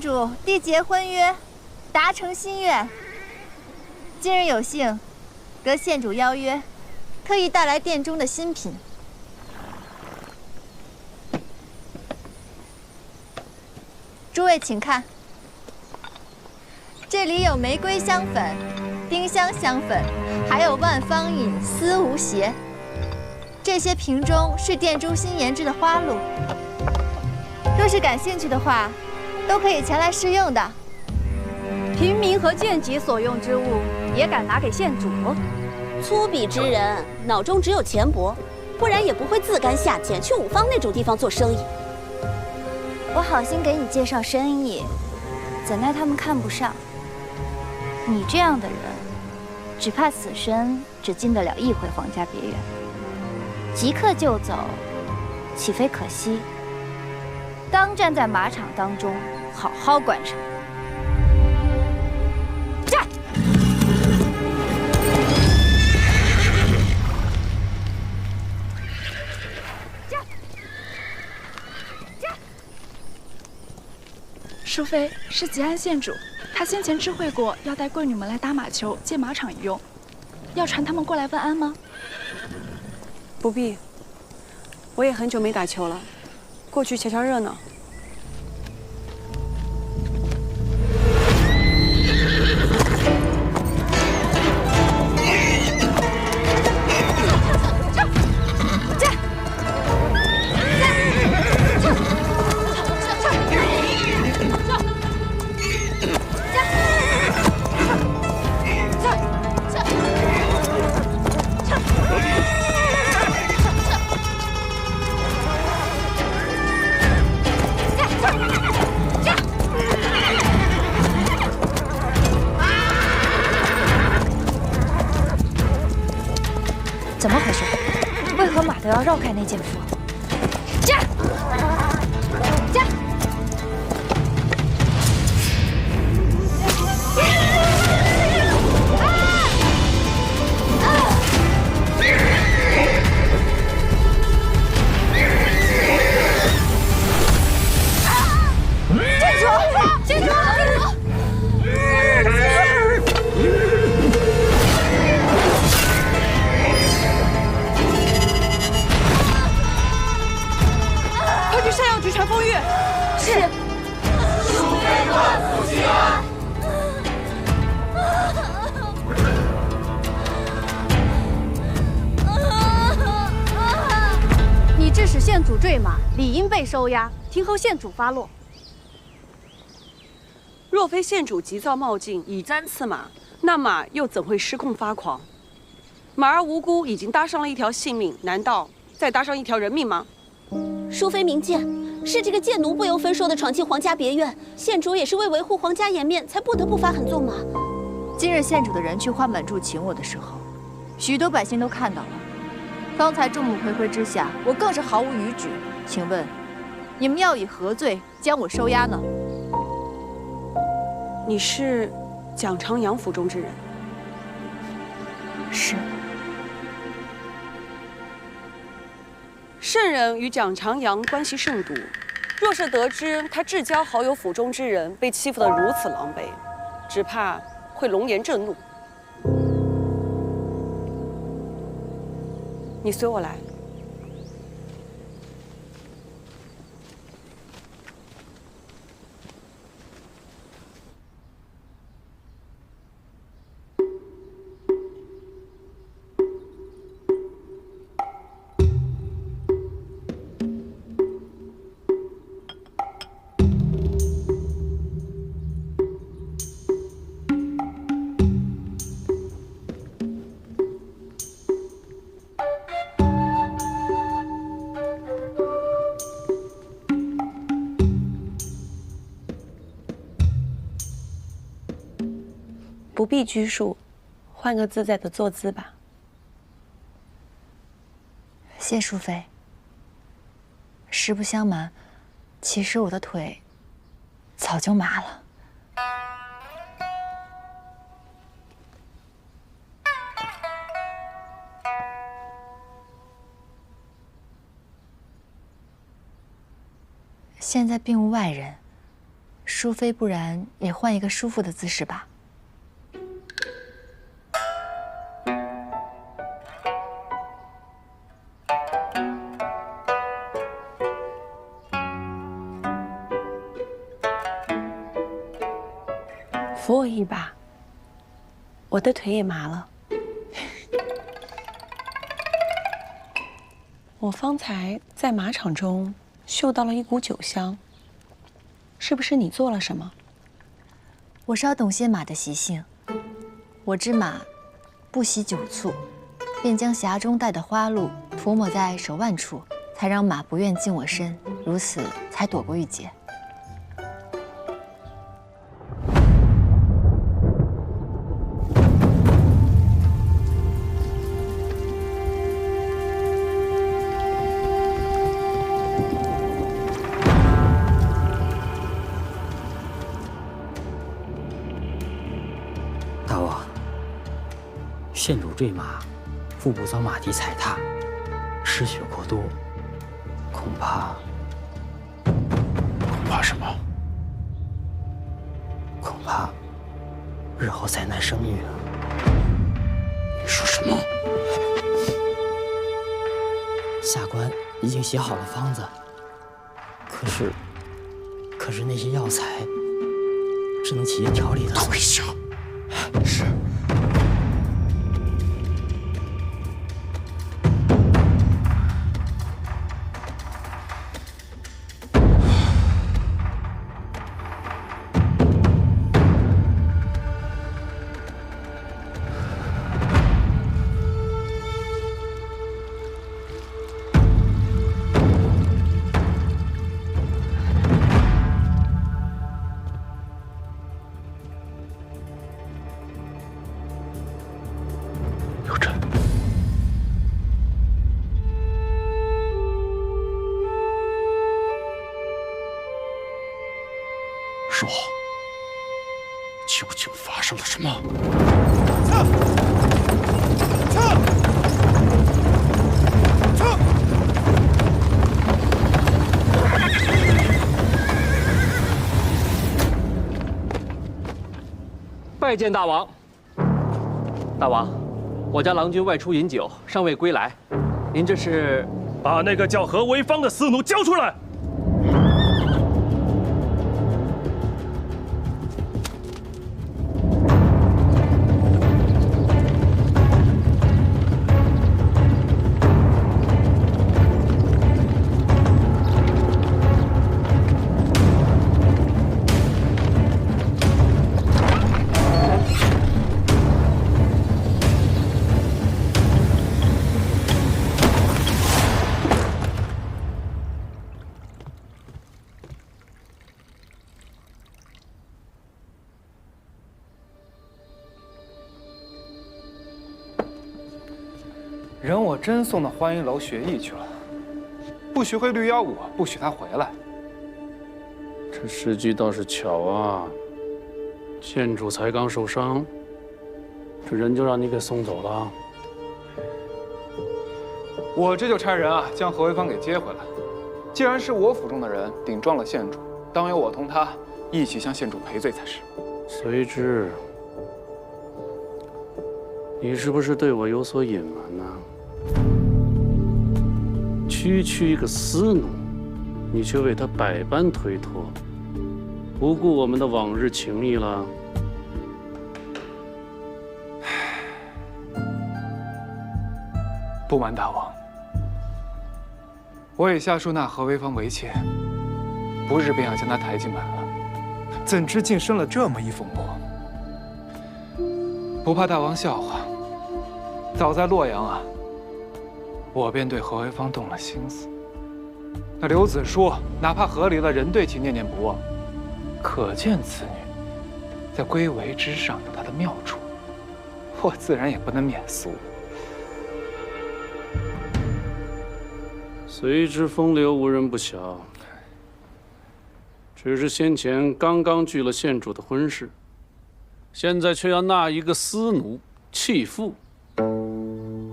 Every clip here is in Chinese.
主缔结婚约，达成心愿。今日有幸得县主邀约，特意带来殿中的新品。诸位请看，这里有玫瑰香粉、丁香香粉，还有万方饮丝无邪。这些瓶中是殿中新研制的花露，若是感兴趣的话，都可以前来试用的。平民和贱籍所用之物，也敢拿给县主？粗鄙之人脑中只有钱帛，不然也不会自甘下贱去五方那种地方做生意。我好心给你介绍生意，怎奈他们看不上。你这样的人，只怕此生只进得了一回皇家别院，即刻就走，岂非可惜？当站在马场当中，好好观赏。驾！淑妃是吉安县主，他先前知会过要带贵女们来打马球，借马场一用，要传他们过来问安吗？不必，我也很久没打球了，过去瞧瞧热闹。怎么回事？为何马都要绕开那剑夫？驾！驾！剑主！剑主！山药局传风月，是。淑妃万福吉安。你致使县主坠马，理应被收押，听候县主发落。若非县主急躁冒进，以簪刺马，那马又怎会失控发狂？马儿无辜，已经搭上了一条性命，难道再搭上一条人命吗？淑妃明鉴，是这个贱奴不由分说的闯进皇家别院，县主也是为维护皇家颜面，才不得不发狠纵马。今日县主的人去花满柱请我的时候，许多百姓都看到了。方才众目睽睽之下，我更是毫无逾矩。请问，你们要以何罪将我收押呢？你是蒋长阳府中之人？是。圣人与蒋长阳关系甚笃，若是得知他至交好友府中之人被欺负得如此狼狈，只怕会龙颜震怒。你随我来。不必拘束，换个自在的坐姿吧。谢淑妃。实不相瞒，其实我的腿早就麻了。现在并无外人，淑妃，不然也换一个舒服的姿势吧。扶我一把，我的腿也麻了。我方才在马场中嗅到了一股酒香，是不是你做了什么？我稍懂些马的习性，我知马不喜酒醋，便将匣中带的花露涂抹在手腕处，才让马不愿近我身，如此才躲过一劫。大王，县主坠马，腹部遭马蹄踩踏，失血过多，恐怕什么？恐怕日后再难生育了。你说什么？下官已经写好了方子，可是那些药材只能起些调理的。等一下。是。说，究竟发生了什么？拜见大王。大王，我家郎君外出饮酒，尚未归来。您这是？把那个叫何为芳的私奴交出来！人我真送到欢迎楼学艺去了，不学会绿妖舞，不许他回来。这时机倒是巧啊，县主才刚受伤，这人就让你给送走了。我这就差人啊，将何为芳给接回来。既然是我府中的人顶撞了县主，当由我同他一起向县主赔罪才是。随之，你是不是对我有所隐瞒呢？区一个私奴，你却为他百般推脱，不顾我们的往日情谊了。不瞒大王，我已下书纳何为芳为妾，不日便要将她抬进门了，怎知竟生了这么一风波？不怕大王笑话，早在洛阳啊，我便对何为芳动了心思。那刘子舒哪怕和离了，仍对其念念不忘，可见此女在闺闱之上有她的妙处，我自然也不能免俗。随之风流无人不晓，只是先前刚刚拒了县主的婚事，现在却要纳一个私奴弃妇，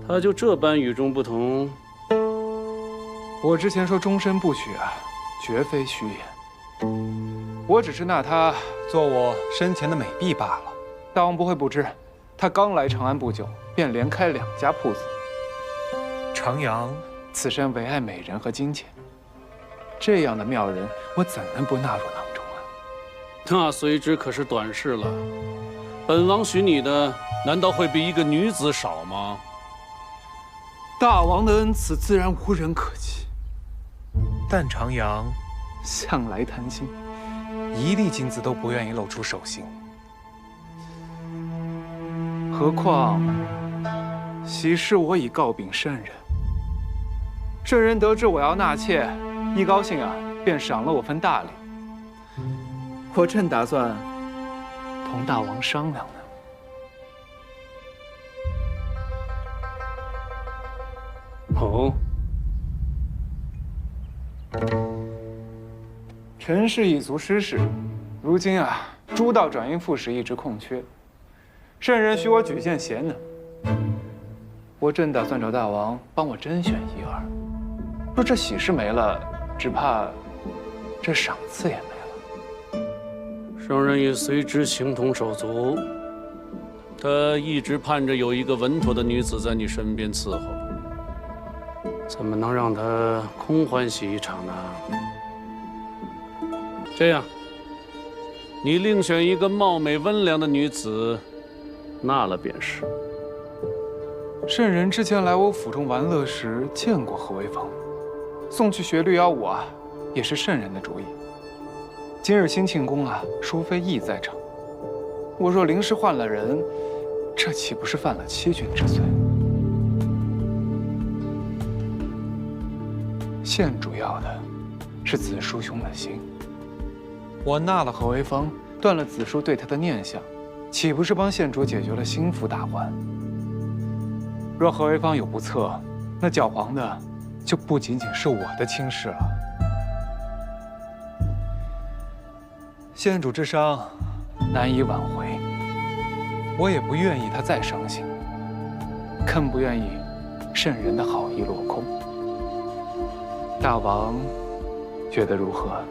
他就这般与众不同？我之前说终身不娶啊，绝非虚言。我只是纳她做我生前的美婢罢了。大王不会不知，她刚来长安不久，便连开2家铺子。长阳，此身唯爱美人和金钱，这样的妙人，我怎能不纳入囊中啊？那随之可是短视了。本王许你的，难道会比一个女子少吗？大王的恩赐自然无人可及，但长阳向来贪心，一粒金子都不愿意露出手心。何况昔时我已告禀圣人，圣人得知我要纳妾，一高兴啊，便赏了我份大礼。我正打算同大王商量呢。哦，臣是一族师士，如今啊，诸道转运副使一职空缺，圣人许我举荐贤能。我正打算找大王帮我甄选一二，若这喜事没了，只怕这赏赐也没了。圣人也随之形同手足。他一直盼着有一个稳妥的女子在你身边伺候，怎么能让他空欢喜一场呢？这样，你另选一个貌美温良的女子，纳了便是。圣人之前来我府中玩乐时见过何为芳，送去学绿妖舞啊，也是圣人的主意。今日兴庆宫啊，淑妃亦在场，我若临时换了人，这岂不是犯了欺君之罪？现主要的是子叔兄的心。我纳了何为芳，断了子叔对他的念想，岂不是帮县主解决了心腹大患？若何为芳有不测，那搅黄的就不仅仅是我的亲事了。县主之伤难以挽回，我也不愿意他再伤心，更不愿意圣人的好意落空。大王觉得如何？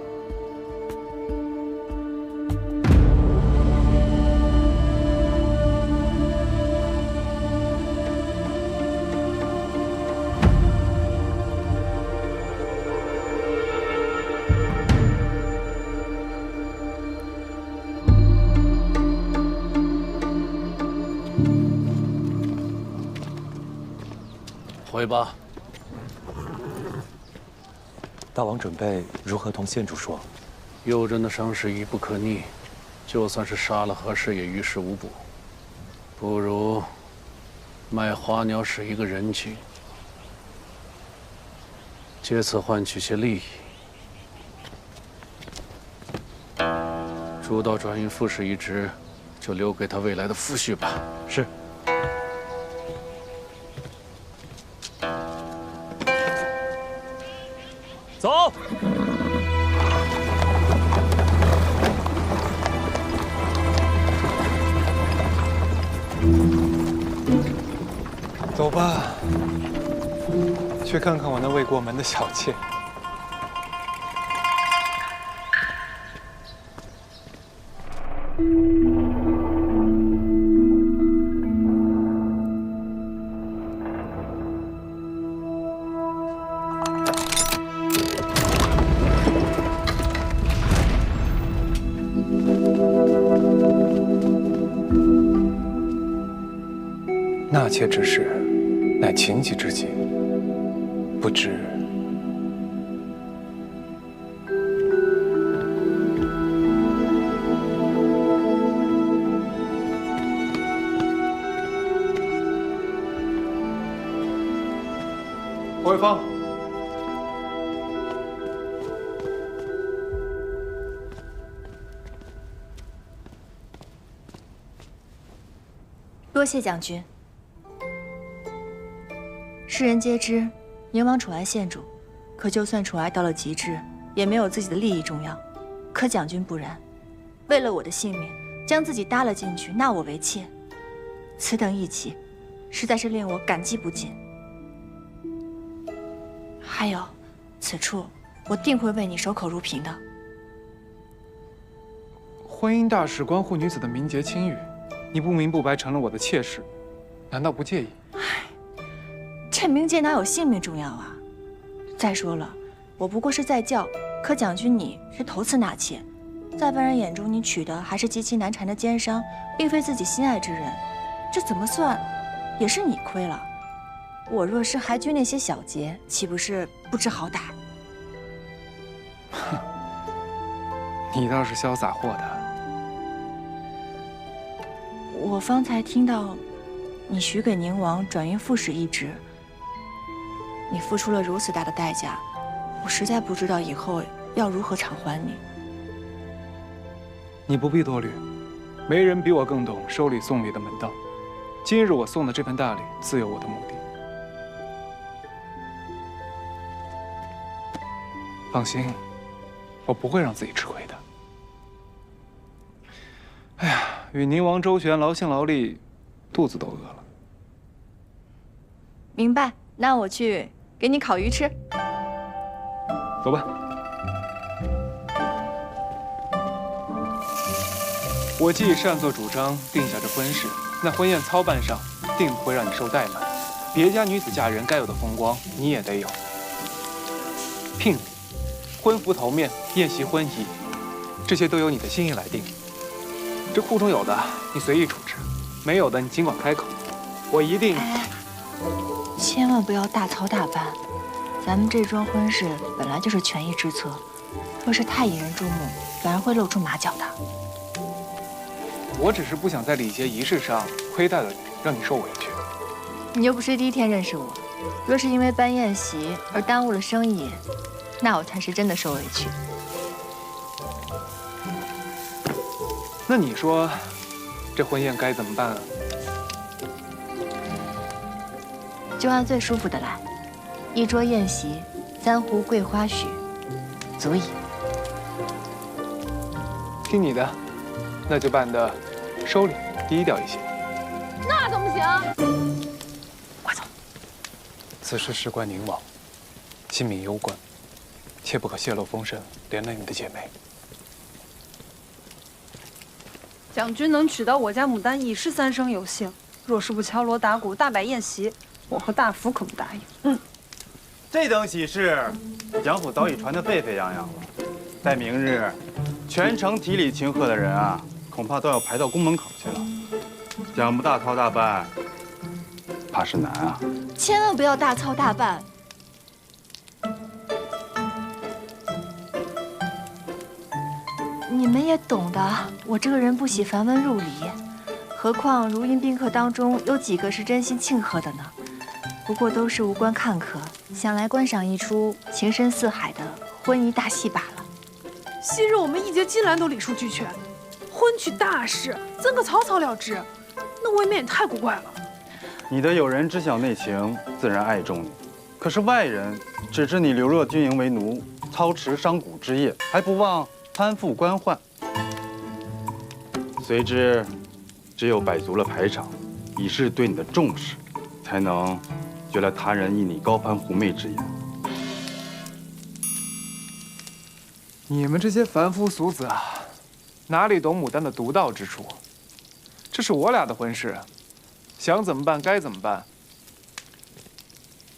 回吧。大王准备如何同县主说？幼人的伤势已不可逆，就算是杀了何氏也于事无补。不如卖花鸟使一个人情，借此换取些利益。诸道转运副使一职，就留给他未来的夫婿吧。是。走。走吧，去看看我那未过门的小妾。纳妾之事，乃情急之计，不知。何为芳，多谢将军。世人皆知，宁王宠爱县主，可就算宠爱到了极致，也没有自己的利益重要。可将军不然，为了我的性命，将自己搭了进去，纳我为妾，此等义气，实在是令我感激不尽。还有，此处我定会为你守口如瓶的。婚姻大事关乎女子的名节清誉，你不明不白成了我的妾室，难道不介意？这名节哪有性命重要啊？再说了，我不过是在教，可蒋军你是头次纳妾，在外人眼中你娶的还是极其难缠的奸商，并非自己心爱之人，这怎么算，也是你亏了。我若是还拘那些小节，岂不是不知好歹？哼，你倒是潇洒豁达。我方才听到，你许给宁王转运副使一职，你付出了如此大的代价，我实在不知道以后要如何偿还你。你不必多虑，没人比我更懂收礼送礼的门道。今日我送的这份大礼，自有我的目的。放心，我不会让自己吃亏的。哎呀，与宁王周旋，劳心劳力，肚子都饿了。明白，那我去给你烤鱼吃。走吧。我既擅作主张定下这婚事，那婚宴操办上定不会让你受怠慢。别家女子嫁人该有的风光，你也得有。聘礼、婚服头面、宴席婚仪，这些都由你的心意来定。这库中有的你随意处置，没有的你尽管开口，我一定。千万不要大操大办，咱们这桩婚事本来就是权宜之策，若是太引人注目，反而会露出马脚的。我只是不想在礼节仪式上亏待了你，让你受委屈。你又不是第一天认识我，若是因为办宴席而耽误了生意，那我才是真的受委屈。那你说，这婚宴该怎么办啊？就按最舒服的来，一桌宴席，3壶桂花许，足矣。听你的，那就办得收礼低调一些。那怎么行？快走！此事事关宁王，性命攸关，切不可泄露风声，连累你的姐妹。蒋军能娶到我家牡丹，已是3生有幸。若是不敲锣打鼓，大摆宴席，我和大福可不答应。这等喜事，蒋府早已传得沸沸扬扬了。待明日，全城提礼请贺的人啊，恐怕都要排到宫门口去了。蒋不大操大办，怕是难啊。千万不要大操大办。你们也懂的，我这个人不喜繁文缛理，何况如茵宾客当中有几个是真心庆贺的呢？不过都是无关看客，想来观赏一出情深似海的婚仪大戏罢了。昔日我们义结金兰都礼数俱全，婚娶大事怎可草草了之？那未免也太古怪了。你的友人知晓内情，自然爱重你。可是外人只知你流落军营为奴，操持商贾之业，还不忘攀附官宦。随之，只有摆足了排场，以示对你的重视，才能绝了他人以你高攀狐媚之言。你们这些凡夫俗子啊，哪里懂牡丹的独到之处？这是我俩的婚事，想怎么办该怎么办，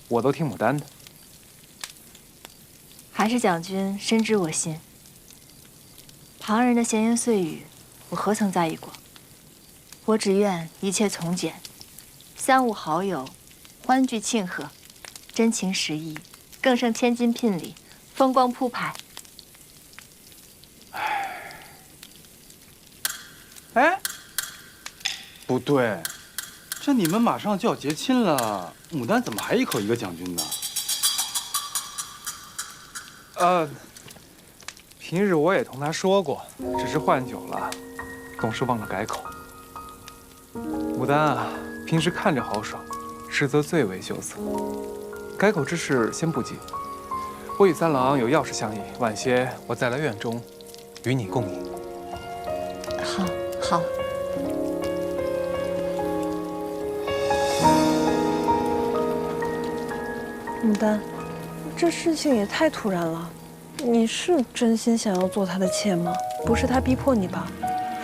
我都听牡丹的。还是蒋军深知我心。旁人的闲言碎语，我何曾在意过？我只愿一切从简，3、5好友，欢聚庆贺，真情实意，更胜千金聘礼，风光铺排。哎，不对，这你们马上就要结亲了，牡丹怎么还一口一个蒋军呢？平日我也同他说过，只是换久了，总是忘了改口。牡丹啊，平时看着豪爽，实则最为羞涩。改口之事先不急，我与3郎有要事相议，晚些我再来院中，与你共饮。好，好。牡丹，这事情也太突然了。你是真心想要做他的妾吗？不是他逼迫你吧？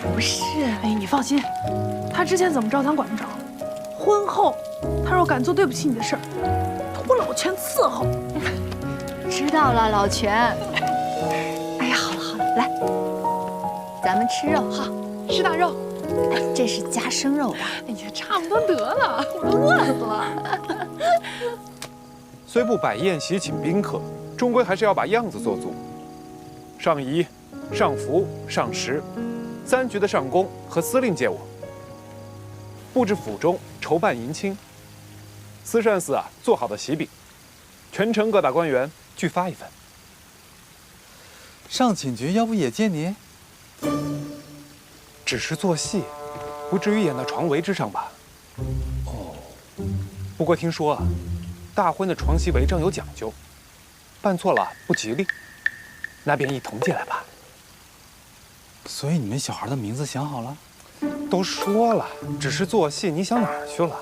不是，哎，你放心，他之前怎么着咱管不着，婚后他若敢做对不起你的事儿，我老全伺候。知道了，老全。哎呀，好了好了，来，咱们吃肉。好，吃大肉。哎，这是加生肉的。哎呀，差不多得了，我都饿死了。虽不摆宴席请宾客，终归还是要把样子做足。上仪、上服、上食，3局的上宫和司令借我。布置府中，筹办迎亲。慈善寺做好的喜饼，全城各大官员俱发一份。上寝局要不也借你？只是做戏，不至于演到床围之上吧？哦，不过听说大婚的床席围帐有讲究，办错了不吉利，那便一同借来吧。所以你们小孩的名字想好了？都说了，只是做戏，你想哪儿去了？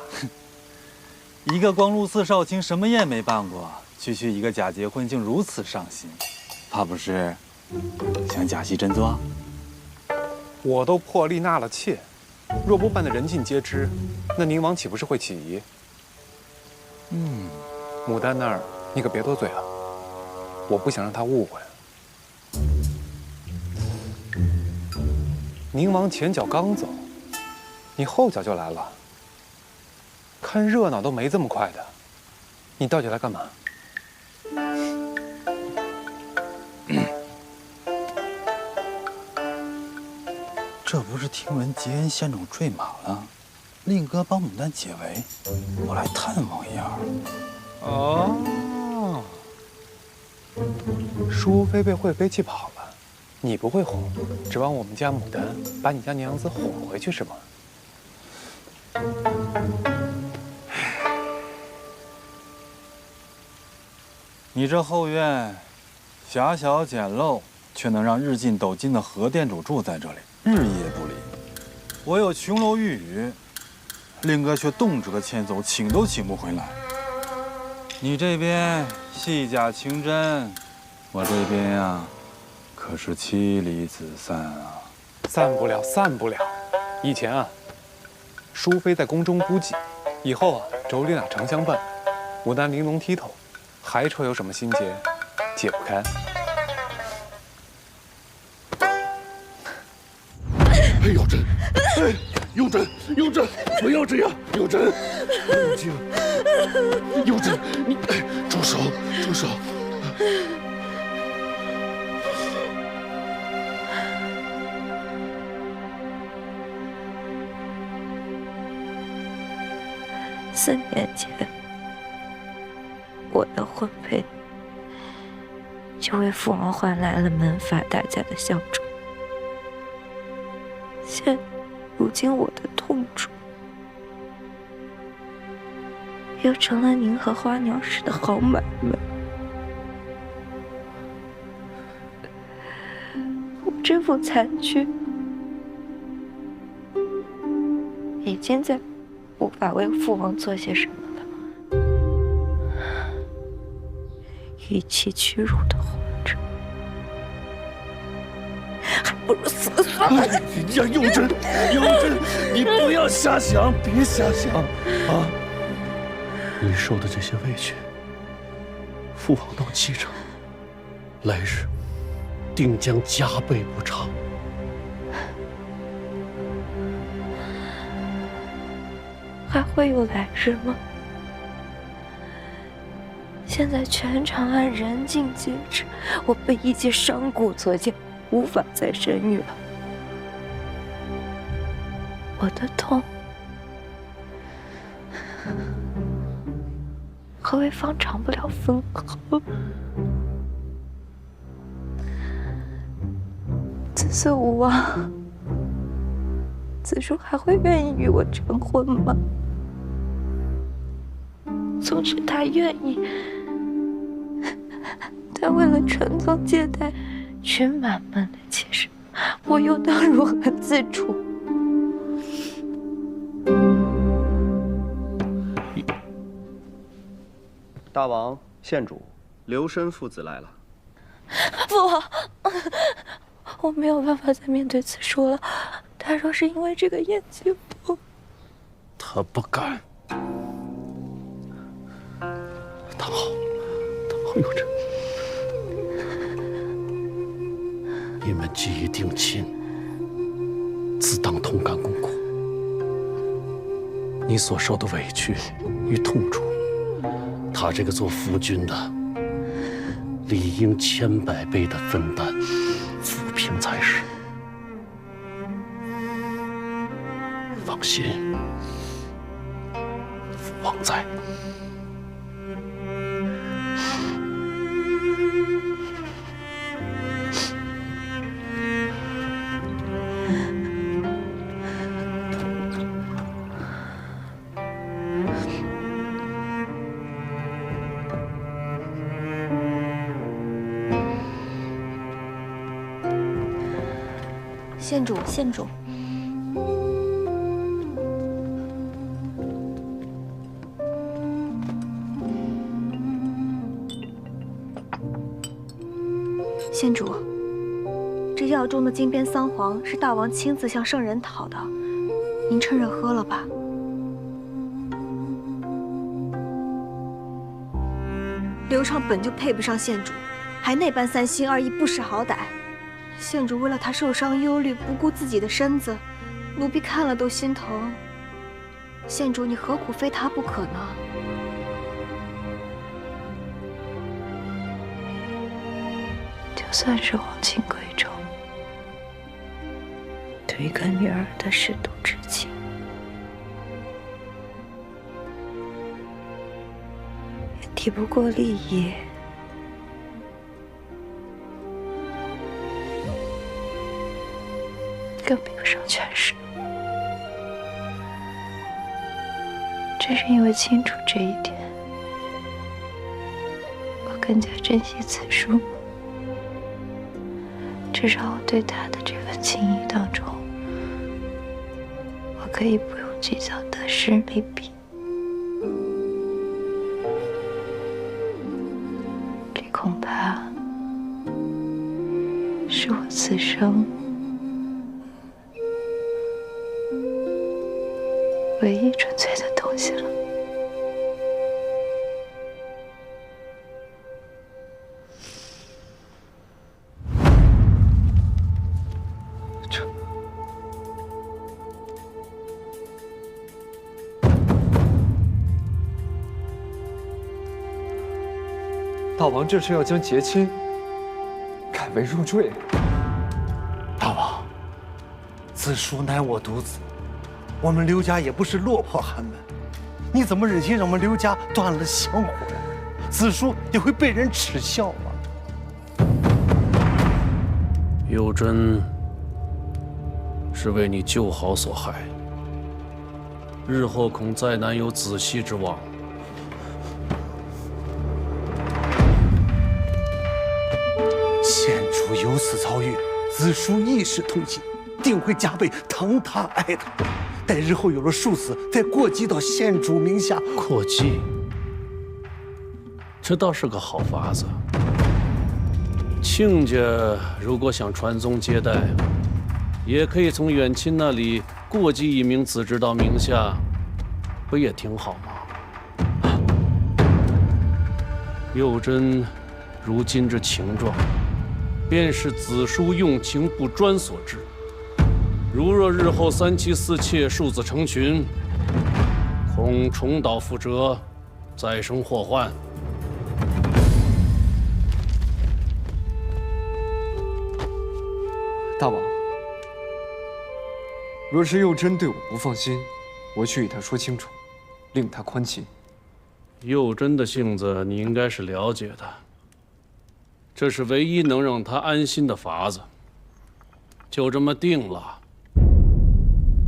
一个光禄寺少卿，什么宴没办过，区区一个假结婚竟如此上心，怕不是想假戏真做？我都破例纳了妾，若不办得人尽皆知，那宁王岂不是会起疑？牡丹那儿你可别多嘴了，我不想让他误会。宁王前脚刚走，你后脚就来了。看热闹都没这么快的，你到底来干嘛？这不是听闻吉恩县主坠马了，令哥帮牡丹解围，我来探望一二。哦，淑妃被惠妃气跑了，你不会哄，指望我们家牡丹把你家娘子哄回去是吗？你这后院狭小简陋，却能让日进斗金的何店主住在这里，日夜不离。我有琼楼玉宇，令哥却动辄的迁走，请都请不回来。你这边戏假情真，我这边呀，可是妻离子散啊！散不了，散不了。以前淑妃在宫中孤寂，以后妯娌俩常相伴，牡丹玲珑剔透，还愁有什么心结解不开？哎，有真，哎，有真，有真，不要这样，有真，冷静，有真，你住手，住手。4年前，我的婚配就为父王换来了门阀大家的效忠。如今我的痛楚，又成了您和花鸟市的好买卖。我这副残躯，已经在无法为父王做些什么了。与其屈辱的活着，还不如死算了。呀，幼真，幼真，你不要瞎想，别瞎想啊！你受的这些委屈，父王都记着，来日定将加倍补偿。还会有来日吗？现在全长安人尽皆知，我被一介商贾所奸，无法再生育了。我的痛和魏芳尝不了分毫。子嗣无望，子叔还会愿意与我成婚吗？纵使他愿意，但为了传宗接代，娶满门的妾室，我又当如何自处？大王、县主、刘申父子来了。父王，我没有办法再面对子叔了。他说是因为这个眼睛不……他不敢。躺好，有真。你们记忆定亲，自当同甘共苦。你所受的委屈与痛楚，他这个做夫君的，理应千百倍的分担抚平才是。放心，父王在。县主，县主，这药中的金边桑黄是大王亲自向圣人讨的，您趁热喝了吧。刘畅本就配不上县主，还那般三心二意、不识好歹。县主为了他受伤忧虑，不顾自己的身子，奴婢看了都心疼。县主，你何苦非他不可呢？就算是皇亲贵胄，对一个女儿的舐犊之情，也抵不过利益。更比不上权势。正是因为清楚这一点，我更加珍惜此书。至少我对他的这份情谊当中，我可以不用计较得失利弊。这恐怕是我此生唯一纯粹的东西了。大王这是要将结亲改为入赘。大王，子叔乃我独子。我们刘家也不是落魄寒门，你怎么忍心让我们刘家断了香火呀？子叔也会被人耻笑吗？幼珍是为你旧好所害，日后恐再难有子息之望。县主有此遭遇，子叔一时痛心，定会加倍疼他爱他。待日后有了庶子，再过继到县主名下。过继，这倒是个好法子。亲家如果想传宗接代，也可以从远亲那里过继一名子侄到名下，不也挺好吗？幼珍如今之情状，便是子叔用情不专所致。如若日后三妻四妾、庶子成群，恐重蹈覆辙，再生祸患。大王，若是幼珍对我不放心，我去与他说清楚，令他宽心。幼珍的性子你应该是了解的，这是唯一能让他安心的法子。就这么定了。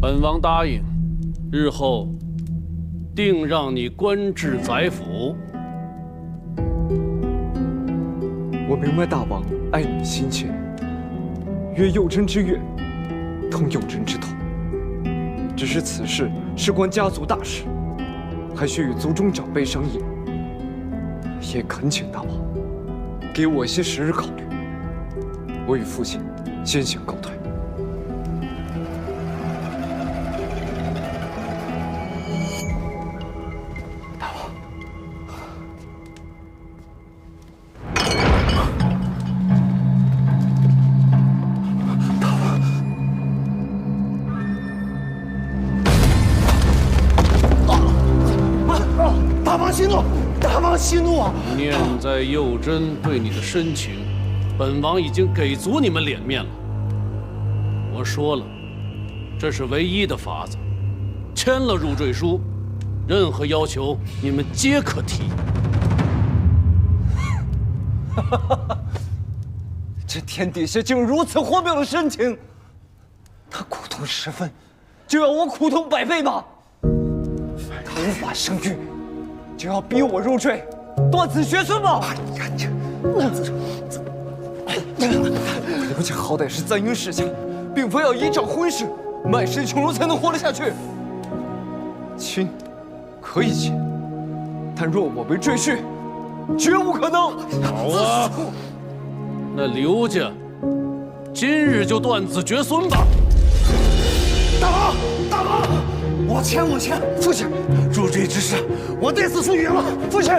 本王答应，日后定让你官至宰辅。我明白大王爱女心切，约幼珍之愿，通幼珍之痛。只是此事事关家族大事，还需与族中长辈商议。也恳请大王给我些时日考虑。我与父亲先行告退。息怒，大王息怒啊！念在幼珍对你的深情，本王已经给足你们脸面了。我说了，这是唯一的法子，签了入赘书，任何要求你们皆可提。这天底下竟如此荒谬的深情！他苦痛10分，就要我苦痛100倍吗？他无法生育，就要逼我入赘，断子绝孙吗？刘家好歹是簪缨世家，并非要依仗婚事卖身穷儒才能活得下去。亲，可以亲，但若我为赘婿，绝无可能。好啊，那刘家今日就断子绝孙吧。大王，大王，我签。父亲，入赘之事，我对子书允了。父亲，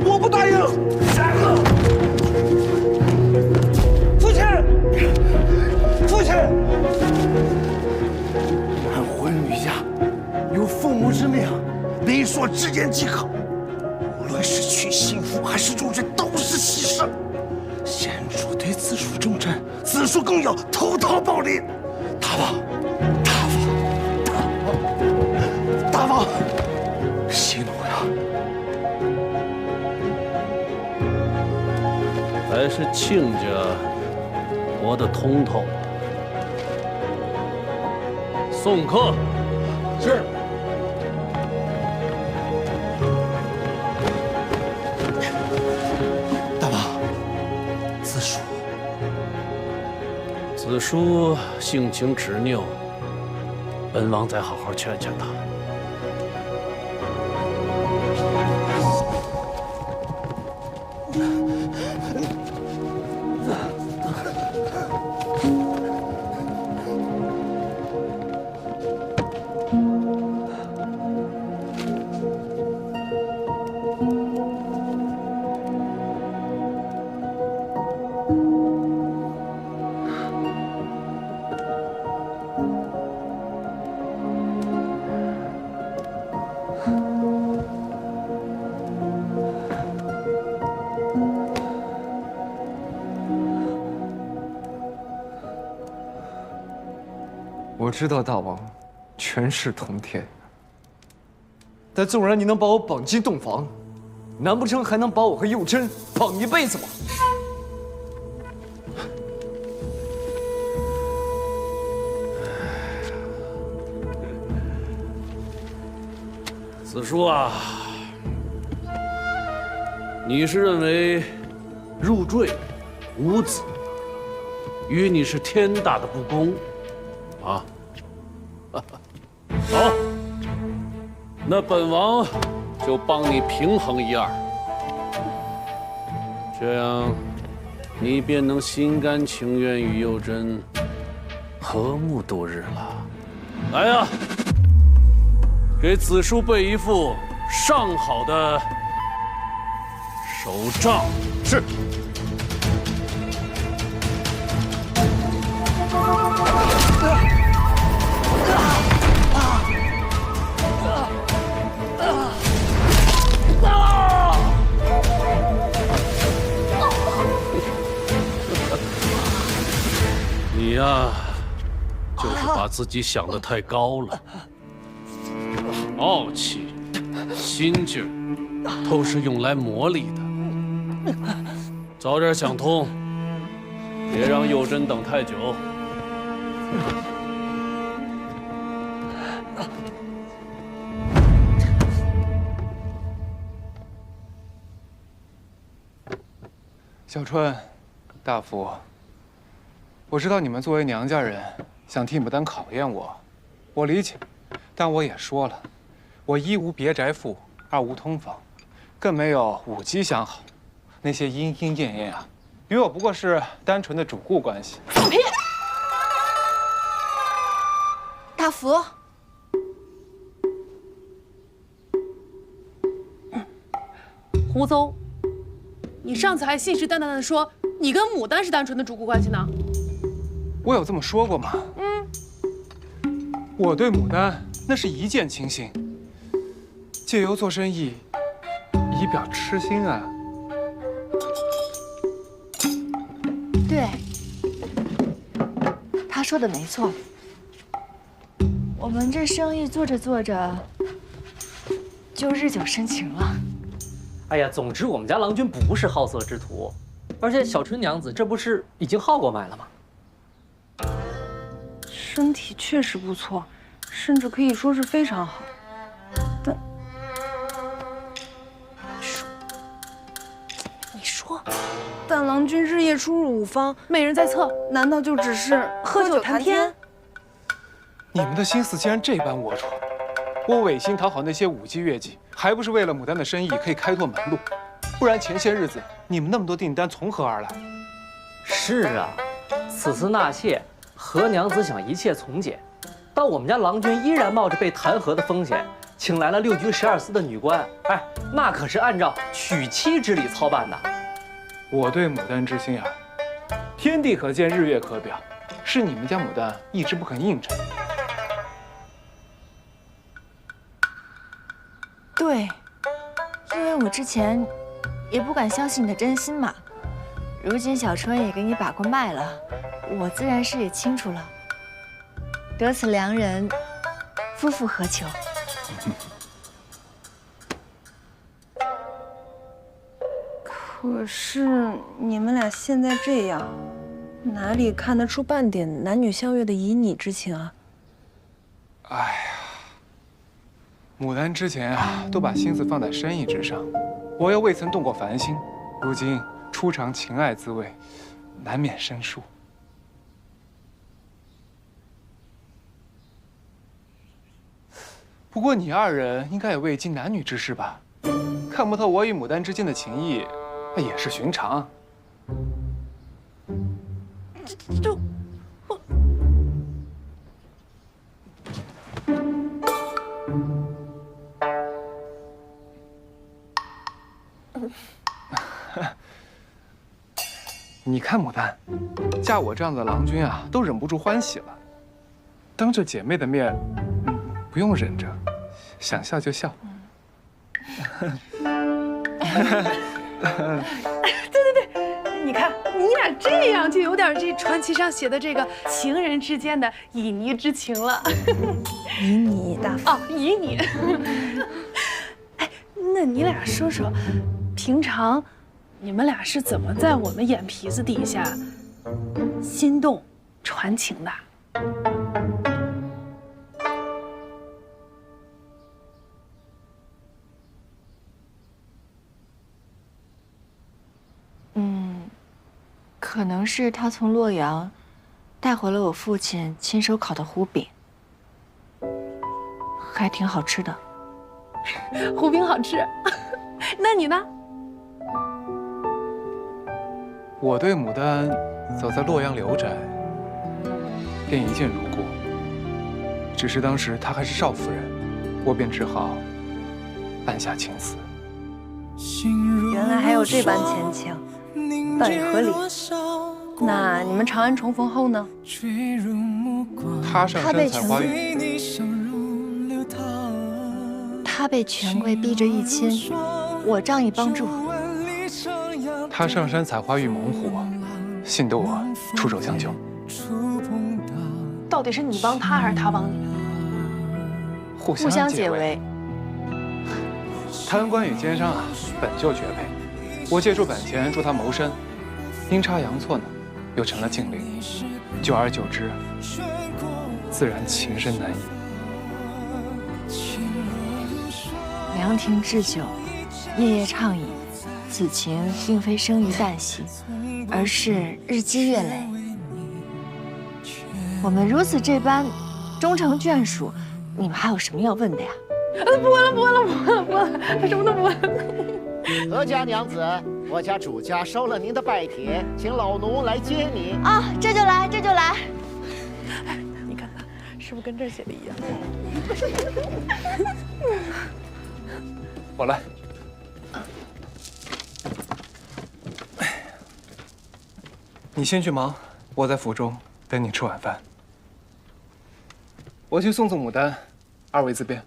我不答应。父亲，俺婚女家有父母之命，媒妁之言即可。无论是娶新妇还是入赘，都是喜事。县主对子书重臣，子书更要投桃报李。大王，息怒呀！还是亲家活得通透。送客。是。大王，子书性情执拗，本王再好好劝劝他。我知道大王权势通天，但纵然你能把我绑进洞房，难不成还能把我和幼珍绑一辈子吗？子书啊，你是认为入赘无子，与你是天大的不公啊？好，那本王就帮你平衡一二，这样你便能心甘情愿与幼珍和睦度日了。来呀，给子书备一副上好的手杖。是。你呀，就是把自己想得太高了，傲气、心劲儿都是用来磨砺的。早点想通，别让幼珍等太久。小春，大夫，我知道你们作为娘家人，想替牡丹考验我，我理解。但我也说了，我一无别宅妇，二无通房，更没有五姬相好。那些莺莺燕燕啊，与我不过是单纯的主顾关系。放屁！大福，胡诌！你上次还信誓旦旦的说你跟牡丹是单纯的主顾关系呢。我有这么说过吗？我对牡丹那是一见倾心，借由做生意，以表痴心啊。对，他说的没错。我们这生意做着做着，就日久生情了。哎呀，总之我们家郎君不是好色之徒，而且小春娘子这不是已经号过脉了吗？身体确实不错，甚至可以说是非常好。但你说，但郎君日夜出入五方，美人在侧，难道就只是喝酒谈天？你们的心思竟然这般龌龊！我违心讨好那些舞姬乐伎，还不是为了牡丹的生意可以开拓门路？不然前些日子你们那么多订单从何而来？是啊，此次纳谢，何娘子想一切从简，但我们家郎君依然冒着被弹劾的风险，请来了6军12司的女官。哎，那可是按照娶妻之礼操办的。我对牡丹之心啊，天地可见，日月可表，是你们家牡丹一直不肯应承。对，因为我之前也不敢相信你的真心嘛。如今小春也给你把过脉了，我自然是也清楚了。得此良人，夫复何求？可是你们俩现在这样，哪里看得出半点男女相悦的旖旎之情啊？哎呀，牡丹之前啊，都把心思放在生意之上，我又未曾动过凡心，如今初尝情爱滋味，难免生疏。不过你二人应该也未经男女之事吧？看不透我与牡丹之间的情谊，那也是寻常。就你看牡丹，嫁我这样的郎君啊，都忍不住欢喜了。当着姐妹的面，不用忍着，想笑就笑。对，你看你俩这样就有点这传奇上写的这个情人之间的旖旎之情了。旖旎大夫哦，旖旎。哎，那你俩说说，平常你们俩是怎么在我们眼皮子底下心动传情的？可能是他从洛阳带回了我父亲亲手烤的糊饼，还挺好吃的。糊饼好吃，那你呢？我对牡丹早在洛阳留宅，便一见如故。只是当时她还是少夫人，我便只好按下情丝。原来还有这般前情，倒也合理。那你们长安重逢后呢？他上山采花玉，他被权贵逼着议亲，我仗义帮助。他上山采花玉猛虎，幸得我出手相救。到底是你帮他还是他帮你？互相解围。贪官与奸商啊，本就绝配。我借助本钱助他谋生，阴差阳错呢，又成了近邻。久而久之，自然情深难移。凉亭置酒，夜夜畅饮，此情并非生于旦夕，而是日积月累。我们如此这般终成眷属，你们还有什么要问的呀？不问了，不问了，不问了，不问了，他什么都不问。何家娘子，我家主家收了您的拜帖，请老奴来接你。啊，这就来，这就来。你看看，是不是跟这儿写的一样？我来。你先去忙，我在府中等你吃晚饭。我去送送牡丹，二位自便。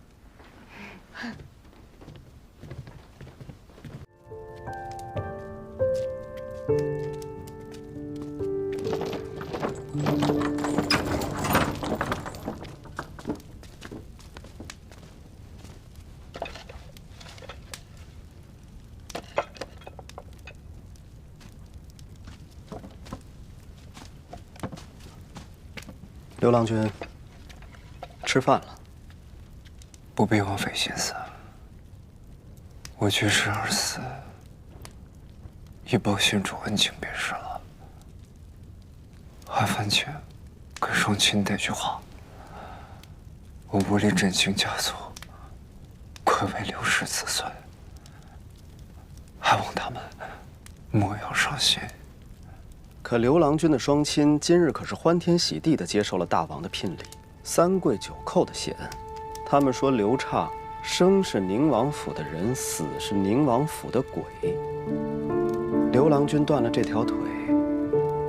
刘郎君，吃饭了。不必枉费心思。我居士而死，以报县主恩情便是了。还烦请给双亲带句话。我无力振兴家族，愧为刘氏子孙，还望他们莫要伤心。可刘郎君的双亲今日可是欢天喜地地接受了大王的聘礼，3跪9叩的谢恩。他们说刘畅生是宁王府的人，死是宁王府的鬼。刘郎君断了这条腿，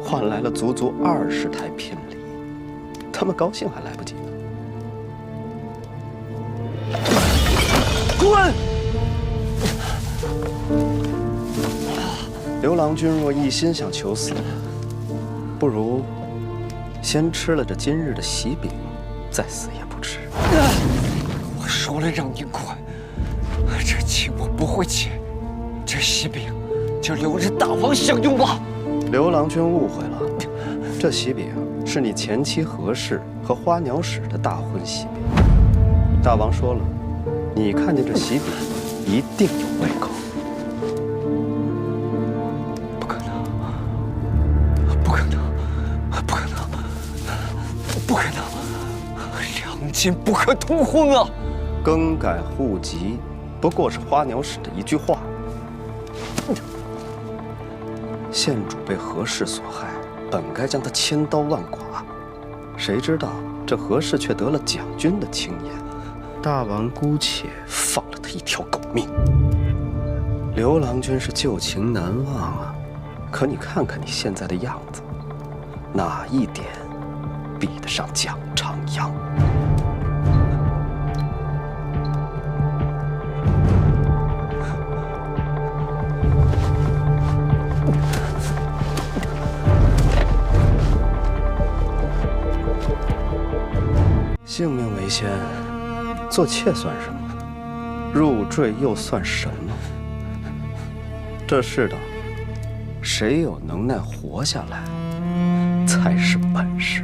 换来了足足20台聘礼，他们高兴还来不及呢。滚！刘郎君若一心想求死，不如先吃了这今日的喜饼，再死也不迟。我说了让你滚，这情我不会欠，这喜饼就留着大王享用吧。刘郎君误会了，这喜饼是你前妻何氏和花鸟使的大婚喜饼。大王说了，你看见这喜饼，一定有胃口。不可能，不可能，不可能，不可能，两间不可同婚啊！更改户籍，不过是花鸟使的一句话。县主被何氏所害，本该将他千刀万剐，谁知道这何氏却得了将军的青眼，大王姑且放了他一条狗命。刘郎君是旧情难忘啊，可你看看你现在的样子，哪一点比得上蒋长阳？性命为先，做妾算什么？入赘又算什么？这世道，谁有能耐活下来，才是本事。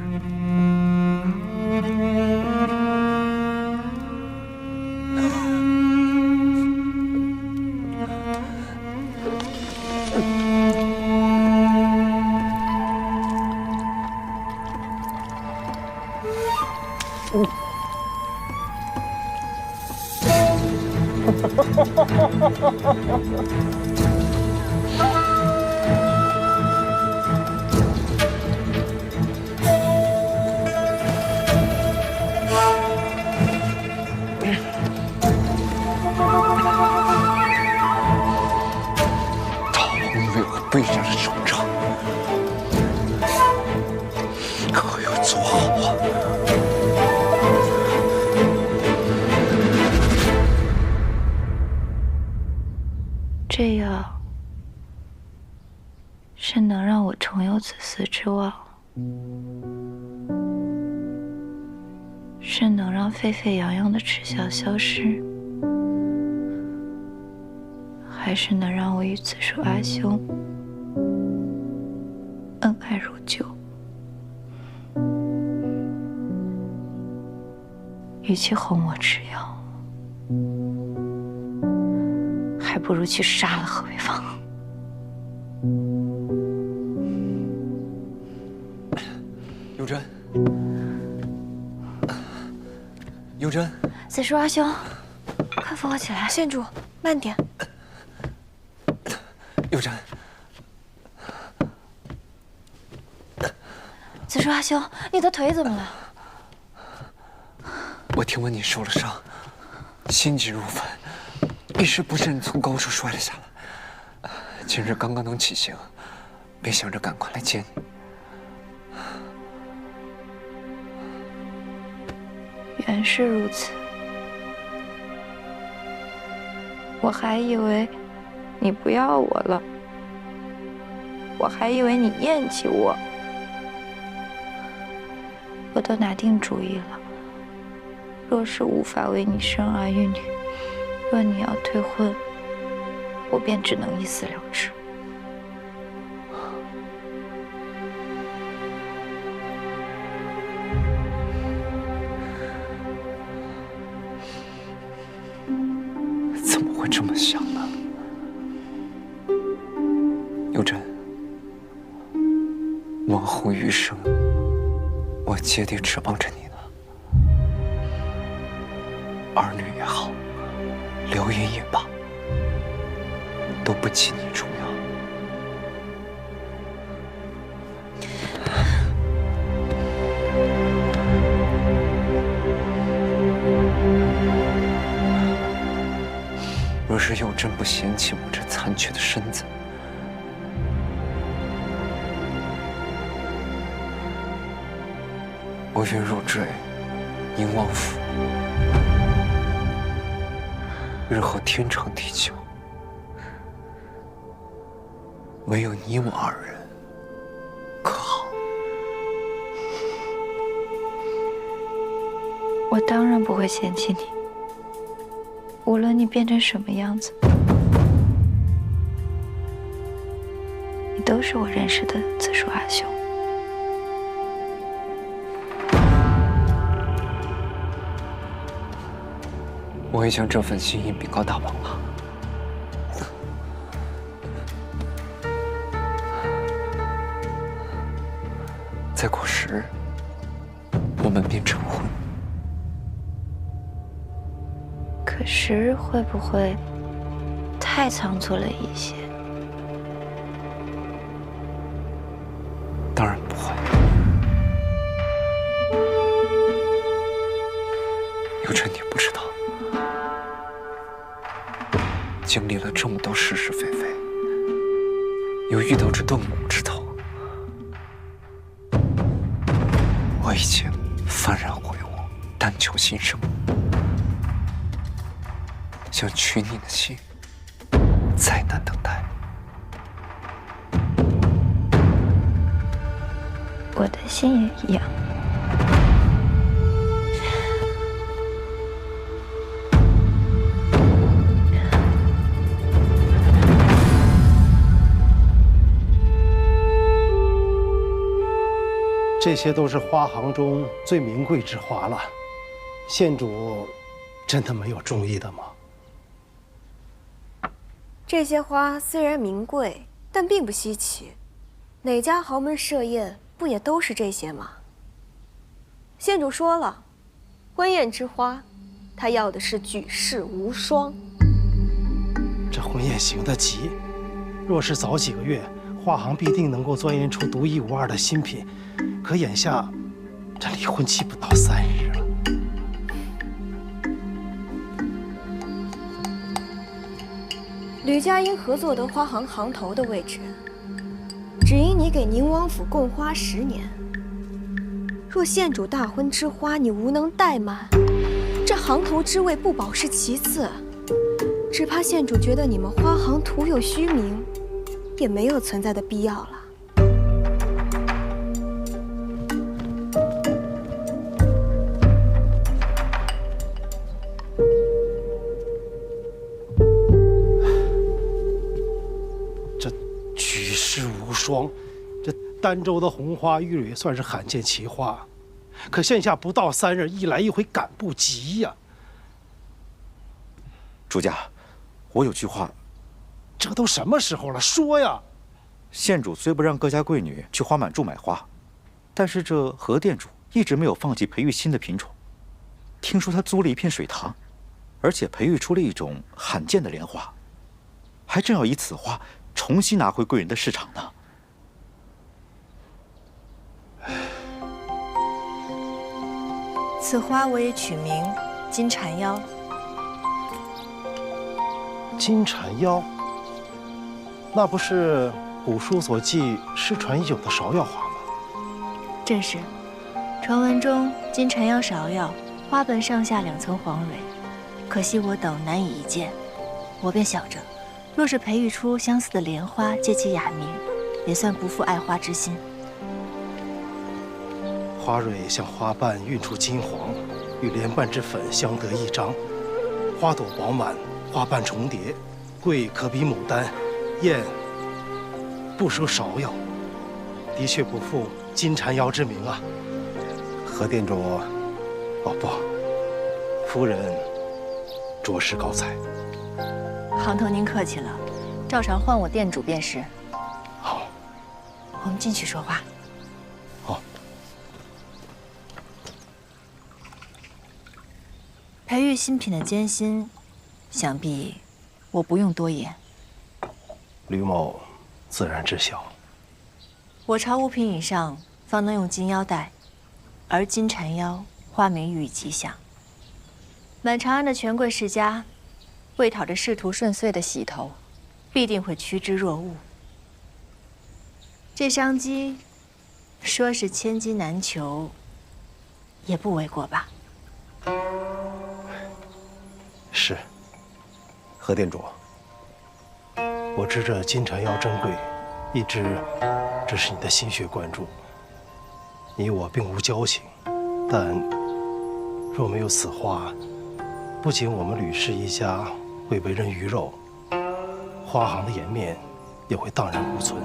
背上的手杖，可有做好啊？这样是能让我重有子嗣之望，是能让沸沸扬扬的耻笑消失，还是能让我与此叔阿兄恩爱如旧？与其哄我吃药，还不如去杀了何为芳。尤真，尤真，子叔阿兄，快扶我起来。县主，慢点。尤真，子叔阿兄，你的腿怎么了？我听闻你受了伤，心急如焚，一时不慎从高处摔了下来。今日刚刚能起行，便想着赶快来接你。原是如此，我还以为你不要我了，我还以为你厌弃我。我都拿定主意了，若是无法为你生儿育女，若你要退婚，我便只能一死了之。会这么想呢？佑真，往后余生，我竭力指望着你呢。儿女也好，流言也罢，都不及你重要。若是佑真不嫌弃我这残缺的身子，我愿入赘宁王府，日后天长地久，唯有你我二人，可好？我当然不会嫌弃你，无论你变成什么样子，你都是我认识的紫树阿兄。我已将这份心意禀告大王了。再过10日，我们便成婚。可是会不会太仓促了一些？当然不会。佑真，你不知道，经历了这么多是是非非，又遇到这顿母之头，我已经幡然悔悟，但求新生。想娶你的心，再难等待。我的心也一样。这些都是花行中最名贵之花了，县主真的没有中意的吗？这些花虽然名贵，但并不稀奇。哪家豪门设宴不也都是这些吗？县主说了，婚宴之花，他要的是举世无双。这婚宴行得急，若是早几个月，花行必定能够钻研出独一无二的新品。可眼下，这离婚期不到3日了。吕家因合作得花行行头的位置，只因你给宁王府供花10年。若县主大婚之花你无能怠慢，这行头之位不保是其次，只怕县主觉得你们花行徒有虚名，也没有存在的必要了。这儋州的红花玉蕊算是罕见奇花，可现下不到3日，一来一回赶不及呀。主家，我有句话。这都什么时候了，说呀！县主虽不让各家贵女去花满处买花，但是这何店主一直没有放弃培育新的品种。听说他租了一片水塘，而且培育出了一种罕见的莲花，还正要以此花重新拿回贵人的市场呢。此花我也取名金蝉腰。金蝉腰，那不是古书所记失传已久的芍药花吗？正是，传闻中金蝉腰芍药花瓣上下2层黄蕊，可惜我等难以一见。我便想着，若是培育出相似的莲花，借其雅名，也算不负爱花之心。花蕊向花瓣晕出金黄，与莲瓣之粉相得益彰，花朵饱满，花瓣重叠，贵可比牡丹，艳不输芍药，的确不负金蝉腰之名啊。何店主，哦不，夫人着实高才。行头您客气了，照常唤我店主便是。好，我们进去说话。好。培育新品的艰辛，想必我不用多言。吕某自然知晓。我朝物品以上方能用金腰带，而金缠腰花名寓意吉祥。满长安的权贵世家，为讨着仕途顺遂的喜头，必定会趋之若鹜。这商机，说是千金难求，也不为过吧？是。何店主，我知这金缠腰珍贵，一直只是你的心血灌注。你我并无交情，但若没有此花，不仅我们吕氏一家会为人鱼肉，花行的颜面也会荡然无存。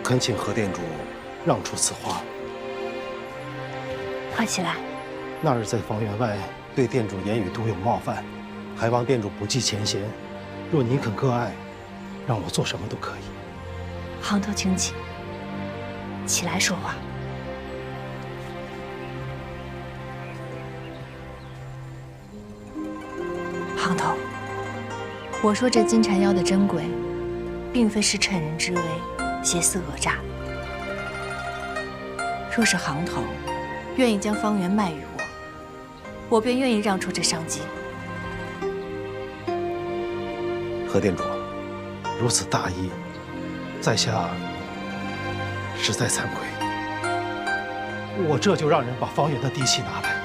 恳请何店主让出此花。快起来！那日在房员外对店主言语独有冒犯，还望店主不计前嫌。若您肯割爱，让我做什么都可以。行头请起，起来说话。行头，我说这金缠腰的珍贵，并非是趁人之危、挟私讹诈。若是行头愿意将方圆卖与我，我便愿意让出这商机。何店主，如此大义，在下实在惭愧。我这就让人把方圆的地契拿来。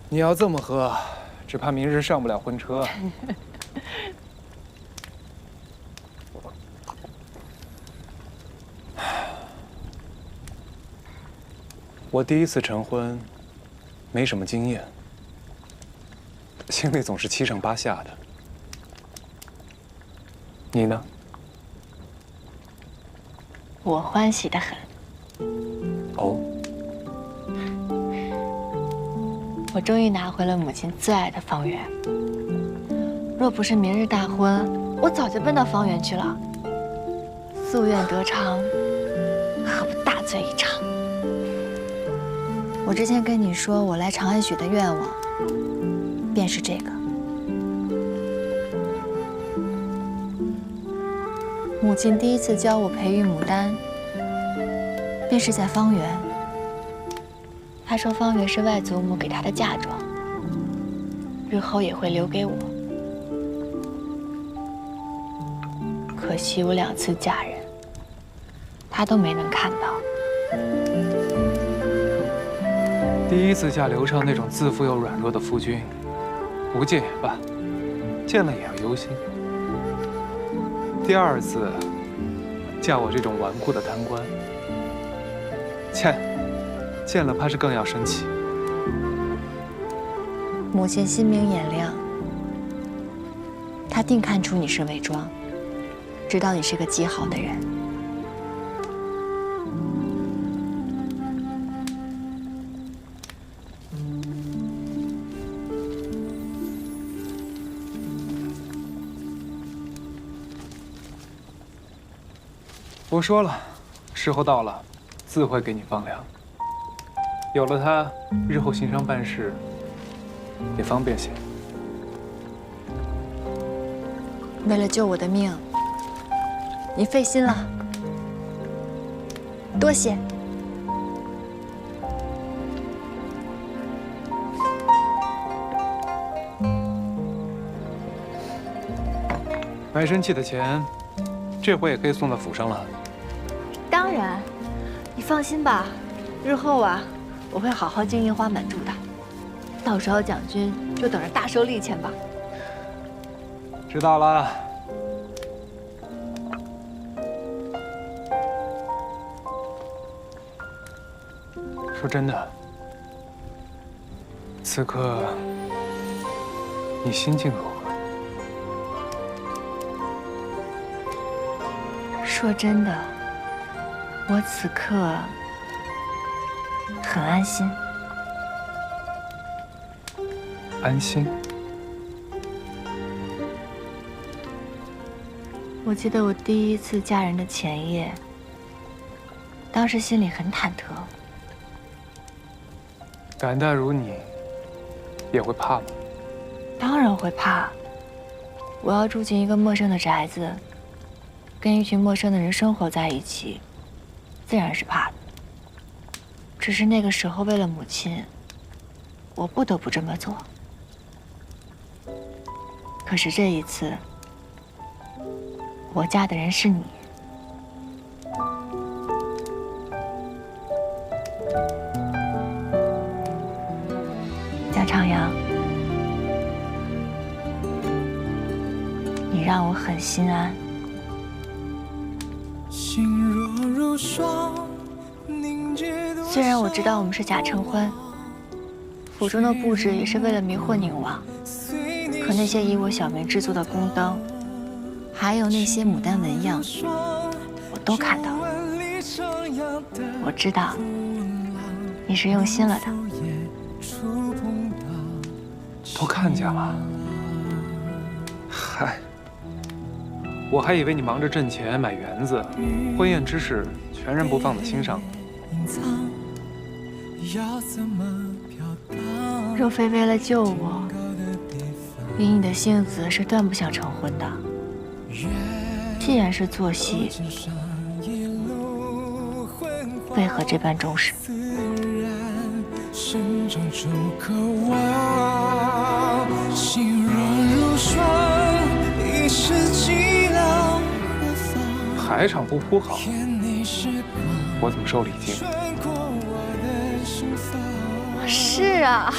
你要这么喝，只怕明日上不了婚车。我第一次成婚，没什么经验，心里总是七上八下的。你呢？我欢喜得很。哦。我终于拿回了母亲最爱的方圆。若不是明日大婚，我早就奔到方圆去了。夙愿得偿，何不大醉一场？我之前跟你说我来长安许的愿望，便是这个。母亲第一次教我培育牡丹，便是在方圆。她说方圆是外祖母给她的嫁妆，日后也会留给我。可惜我2次嫁人，她都没能看到。第一次嫁刘畅那种自负又软弱的夫君，不见也罢，见了也要忧心。第2次嫁我这种顽固的贪官，见了怕是更要生气。母亲心明眼亮，她定看出你是伪装，知道你是个极好的人。我说了，时候到了，自会给你放粮。有了它，日后行商办事也方便些。为了救我的命，你费心了，多谢。买身契的钱，这回也可以送到府上了。当然，你放心吧，日后啊，我会好好经营花满柱的。到时候蒋军就等着大收利钱吧。知道了。说真的，此刻你心境如何？说真的，我此刻很安心。安心？我记得我第一次嫁人的前夜，当时心里很忐忑。胆大如你，也会怕吗？当然会怕。我要住进一个陌生的宅子，跟一群陌生的人生活在一起，自然是怕的。只是那个时候为了母亲，我不得不这么做。可是这一次，我嫁的人是你。贾徜徉，你让我很心安。虽然我知道我们是假成婚，府中的布置也是为了迷惑宁王，可那些以我小名制作的宫灯，还有那些牡丹纹样，我都看到了。我知道你是用心了的。都看见了。嗨，我还以为你忙着挣钱买园子，婚宴之事全然不放在心上。若非为了救我，以你的性子是断不想成婚的。既然是做戏，为何这般重视？心中就渴望，心若如霜，一世寂寥何妨？排场不铺好，我怎么收礼金？是啊，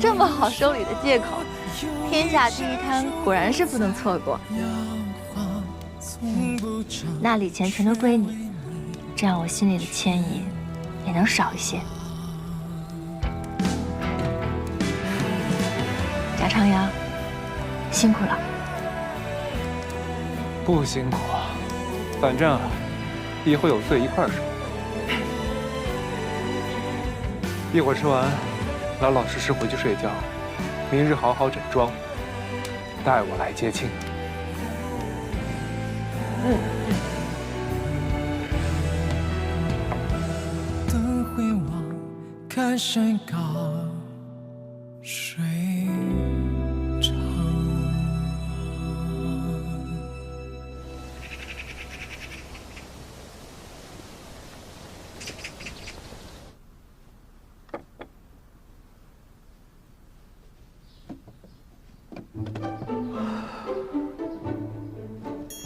这么好收礼的借口，天下第一摊果然是不能错过。那礼钱全都归你，这样我心里的歉意也能少一些。贾徜徉，辛苦了。不辛苦，反正以后有罪一块儿受。一会儿吃完，老老实实回去睡觉，明日好好整装，带我来接亲。灯回望，看山高水长。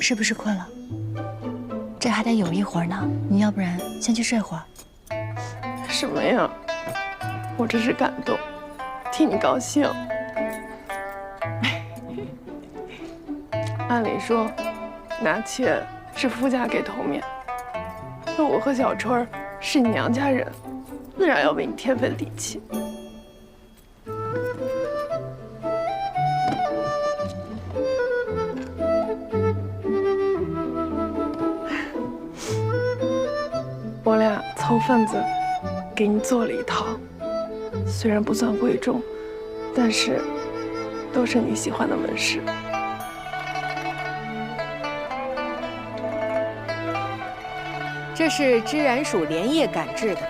是不是困了？这还得有一会儿呢，你要不然先去睡会儿。什么呀？我这是感动，替你高兴。按理说，拿妾是夫家给头面，那我和小春儿是你娘家人，自然要为你添份力气。我俩凑份子给你做了一套，虽然不算贵重，但是都是你喜欢的纹饰。这是织染署连夜赶制的，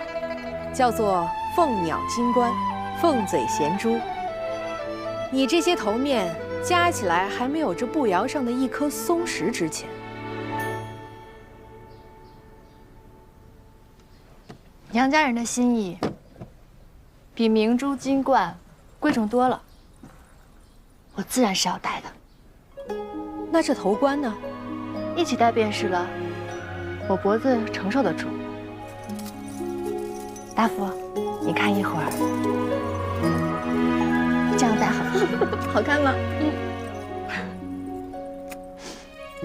叫做凤鸟金冠、凤嘴衔珠。你这些头面加起来还没有这步摇上的一颗松石值钱。娘家人的心意比明珠金冠贵重多了，我自然是要戴的。那这头冠呢？一起戴便是了，我脖子承受得住。大夫，你看一会儿，这样戴好不好？好看吗？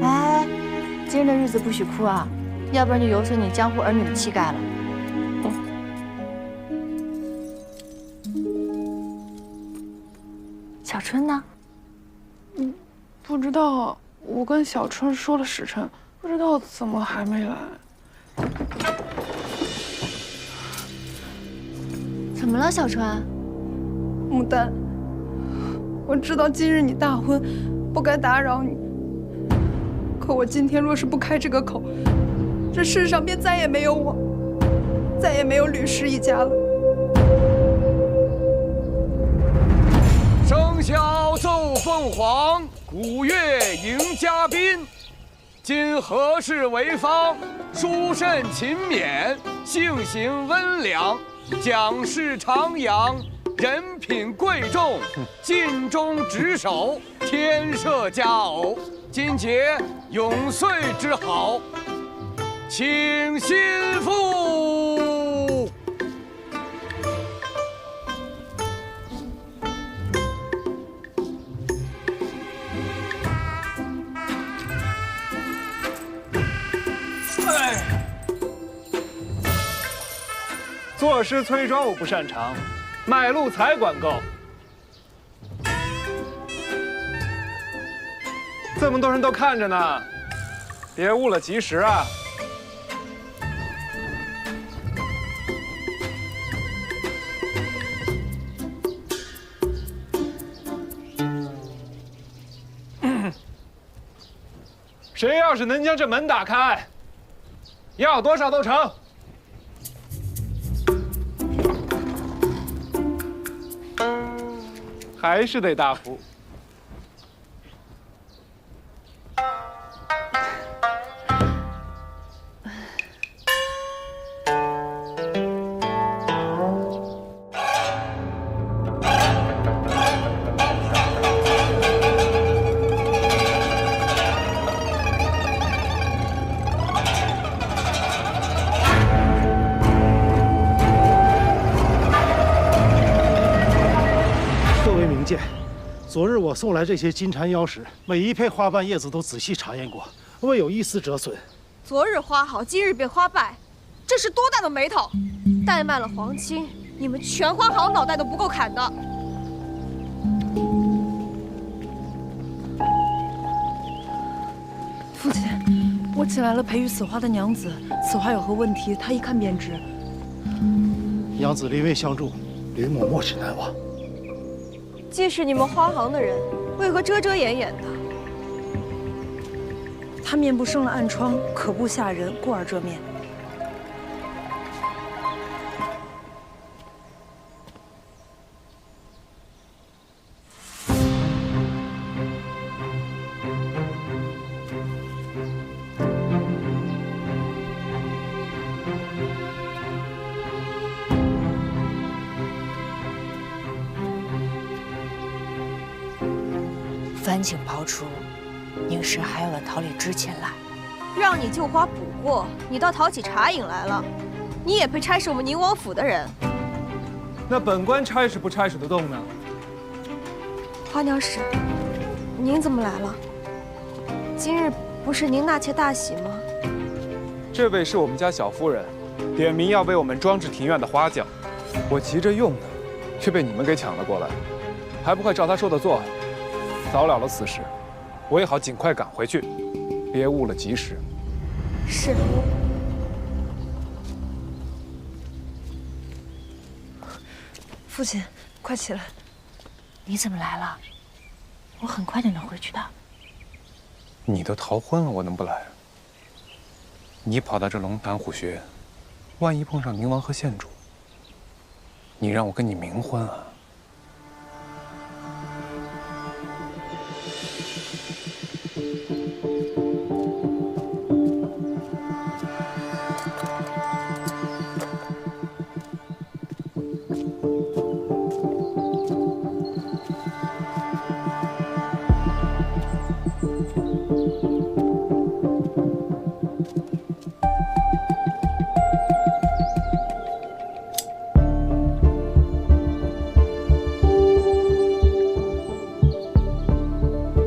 哎，今日的日子不许哭啊，要不然就有损你江湖儿女的气概了。春呢？不知道，我跟小春说了时辰，不知道怎么还没来。怎么了，小春？牡丹，我知道今日你大婚，不该打扰你。可我今天若是不开这个口，这世上便再也没有我，再也没有吕氏一家了。笙箫奏凤凰，鼓乐迎嘉宾。今何事为方？书甚勤勉，性行温良，讲事徜徉，人品贵重，尽忠职守，天设佳偶。今节永岁之好，请心腹。作诗催妆我不擅长，买路财管够。这么多人都看着呢，别误了吉时啊！谁要是能将这门打开，要多少都成。还是得大福。昨日我送来这些金蝉腰石，每一片花瓣叶子都仔细查验过，未有一丝折损。昨日花好，今日便花败，这是多大的眉头！怠慢了皇亲，你们全花好脑袋都不够砍的。父亲，我请来了培育此花的娘子，此花有何问题，她一看便知。娘子临危相助，吕某莫齿难忘。既是你们花行的人，为何遮遮掩掩的？他面部生了暗疮，可怖吓人，故而遮面。番请刨除，宁氏还有了讨理之前来。让你救花补过，你倒讨起茶饮来了。你也配差使我们宁王府的人？那本官差使不差使得动呢？花娘使，您怎么来了？今日不是您纳妾大喜吗？这位是我们家小夫人，点名要为我们装置庭院的花轿，我急着用呢，却被你们给抢了过来，还不快照她说的做，早了了此事，我也好尽快赶回去，别误了吉时。是。父亲，快起来！你怎么来了？我很快就能回去的。你都逃婚了，我能不来？你跑到这龙潭虎穴，万一碰上宁王和县主，你让我跟你冥婚啊？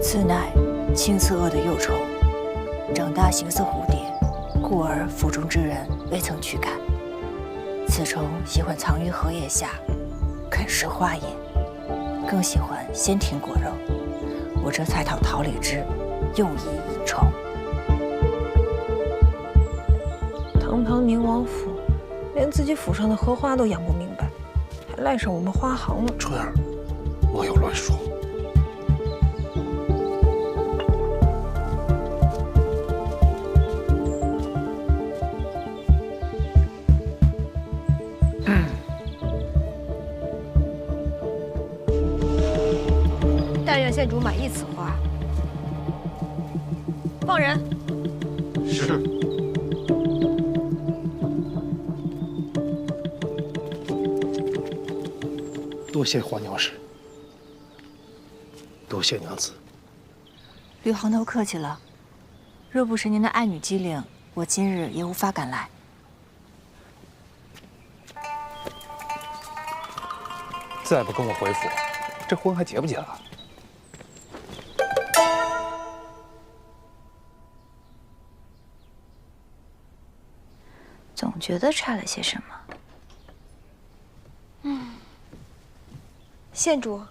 此乃青刺鳄的幼虫，长大形似蝴蝶，故而府中之人未曾驱赶。此虫喜欢藏于荷叶下，啃食花叶，更喜欢鲜甜果肉。我这才讨桃李枝，用以引虫。堂堂宁王府，连自己府上的荷花都养不明白，还赖上我们花行了。春儿，莫要乱说。但愿县主满意此花。放人。是。多谢华娘氏，多谢娘子。吕行头客气了，若不是您的爱女机灵，我今日也无法赶来。再不跟我回府，这婚还结不结了？总觉得差了些什么。县主，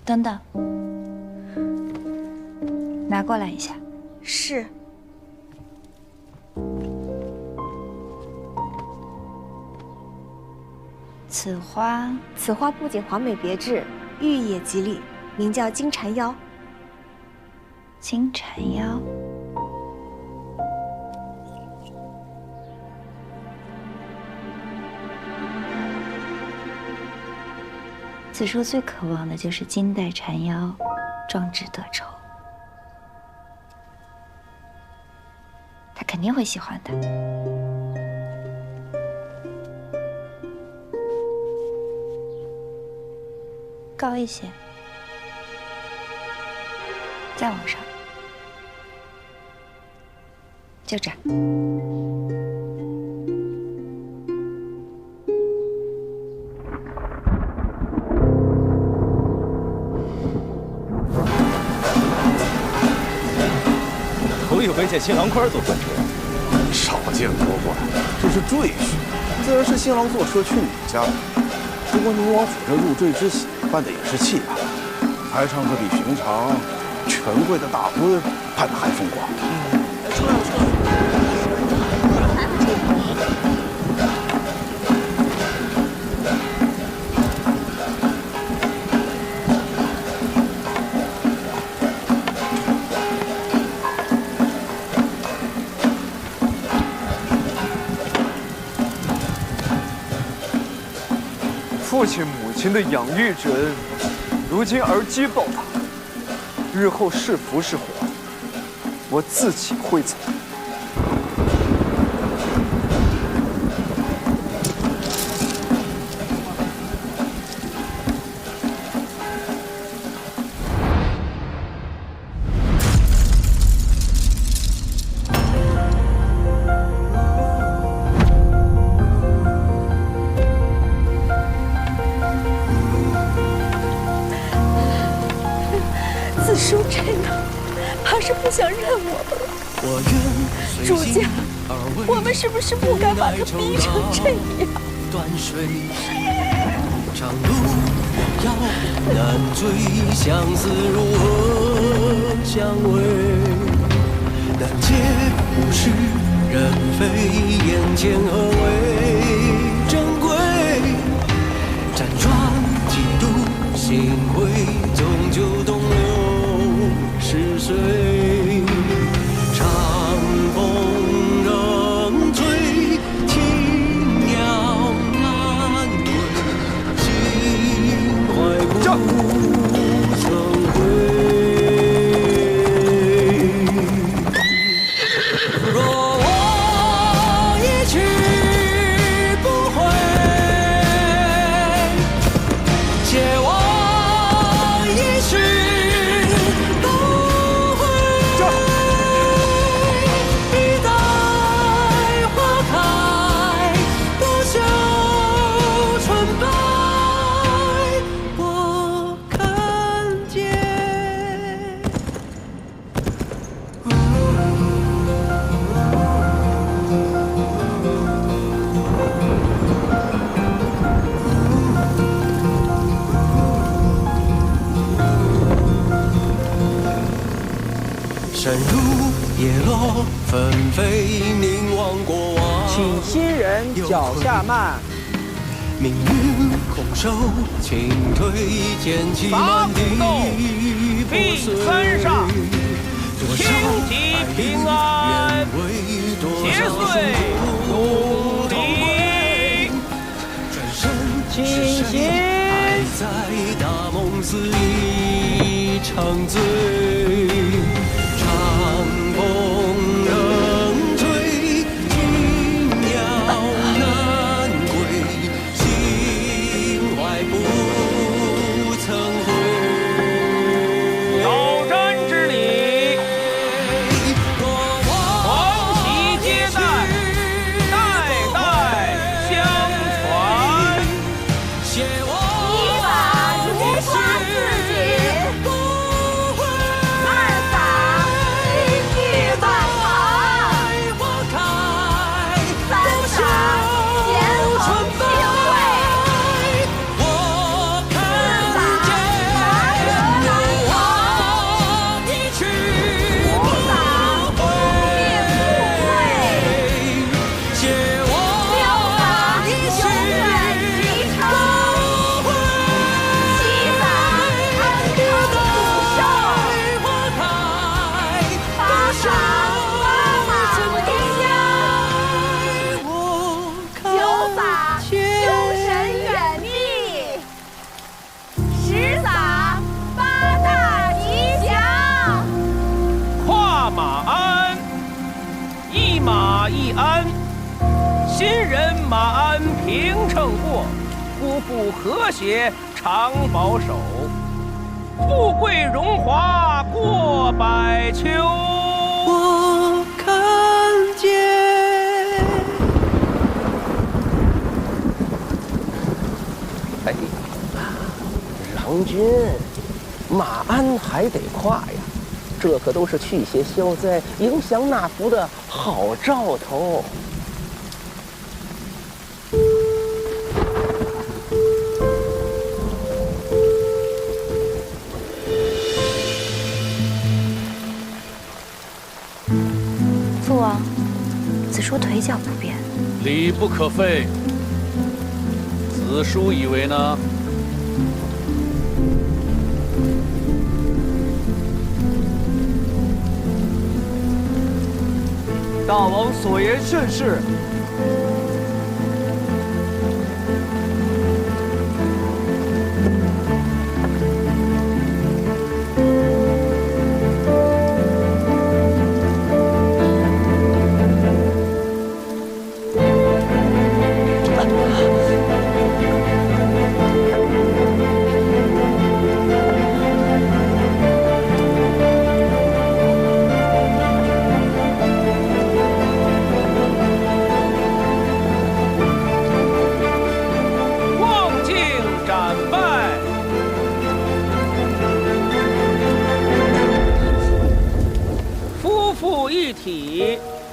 等等，拿过来一下。是。此花不仅华美别致，寓意也吉利，名叫金蝉腰。金蝉腰。此树最渴望的就是金带缠腰，壮志得酬。他肯定会喜欢的。高一些，再往上，就这儿。头一回见新郎官坐官车，少见多怪，这是赘婿，自然是新郎坐车去你家。不过宁王府这入赘之喜办的也是气派，排场可比平常权贵的大婚办的还风光。父亲母亲的养育之恩，如今儿姬报答，日后是福是祸，我自己会走。叔这样，怕是不想认我们了。主家，我们是不是不该把他逼成这样？长路遥难追，相思如何相偎？但借物是人非，眼前何为珍贵？辗转几度心灰，终究东流。是谁？长风仍吹，青鸟难归，心怀不曾悔。若我一去，山如叶落，纷飞凝望过往。请新人脚下慢。命运空手，轻推剑气满地破碎。轻骑平安，千岁努力，请行。爱在大梦似一场醉，长风仍吹，轻鸟难归，心怀不曾悔。挑战之礼，皇旗接待，代代相传。一把如花似锦，二把金玉满堂，三把贤恒庆会，四把拿得难逃，五把不灭富贵，六把永远吉长，七把安康福寿，八把马回乡，九把凶神远避，十撒八大吉祥。跨马鞍，一马一鞍，新人马鞍平秤过，夫妇和谐常保守，富贵荣华过百秋。我看见。哎，郎君，马鞍还得跨呀，这可都是驱邪消灾、迎祥纳福的好兆头。父王，子叔腿脚不便。礼不可废。子叔以为呢？大王所言甚是。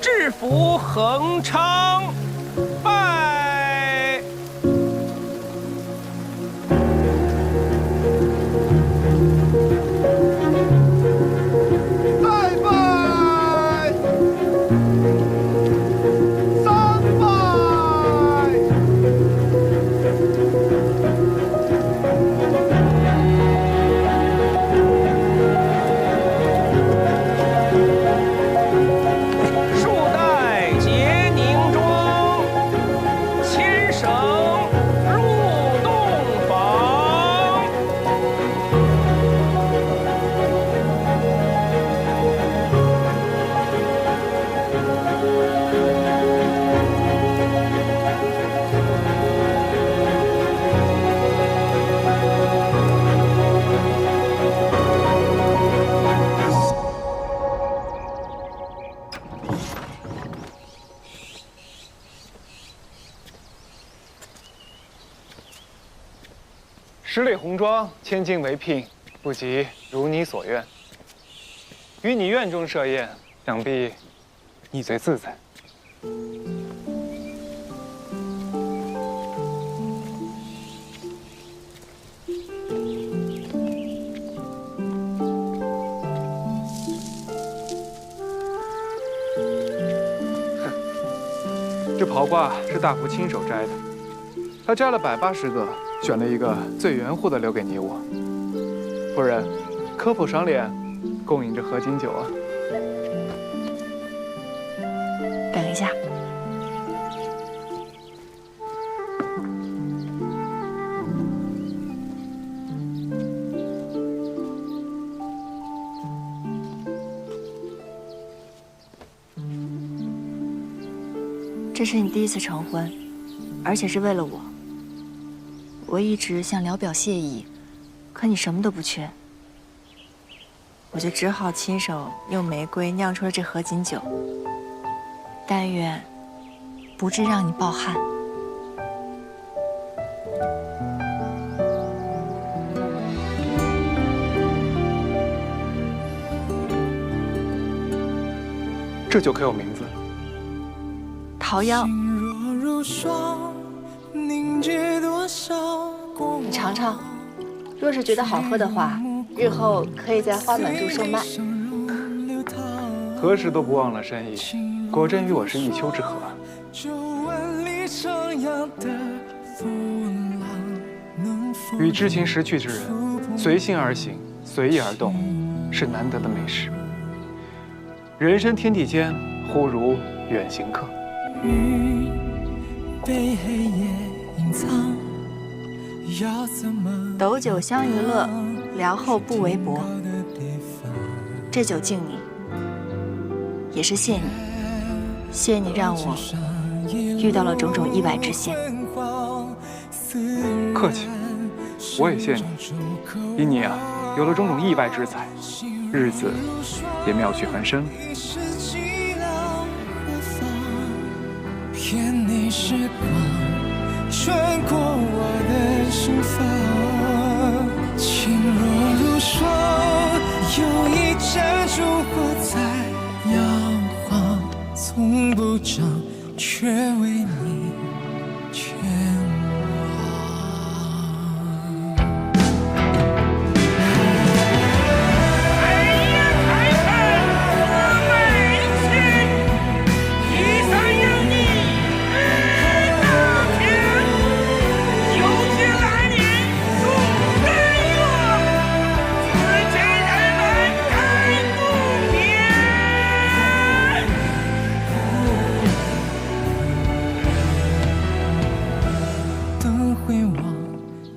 制服恒昌，拜。再拜，三拜。十里红妆，千金为聘，不及如你所愿。与你院中设宴，想必你最自在。这袍褂是大福亲手摘的，他摘了180个，选了一个最圆乎的留给你我。夫人，可否赏脸，共饮这合卺酒啊？等一下。这是你第一次成婚，而且是为了我。我一直想聊表谢意，可你什么都不缺，我就只好亲手用玫瑰酿出了这合卺酒。但愿不致让你抱憾。这酒可有名字？桃夭。你尝尝，若是觉得好喝的话，日后可以在花满柱售卖。何时都不忘了深意，果真与我是一丘之貉。与知情识趣之人，随心而行，随意而动，是难得的美事。人生天地间，忽如远行客。斗酒相娱乐，聊后不为薄。这酒敬你，也是谢你，谢你让我遇到了种种意外之险。客气，我也谢你。因你啊，有了种种意外之财，日子也妙趣横生。骗你时光穿过我的心房，情若如霜，有一盏烛火在摇晃，从不长，却为你牵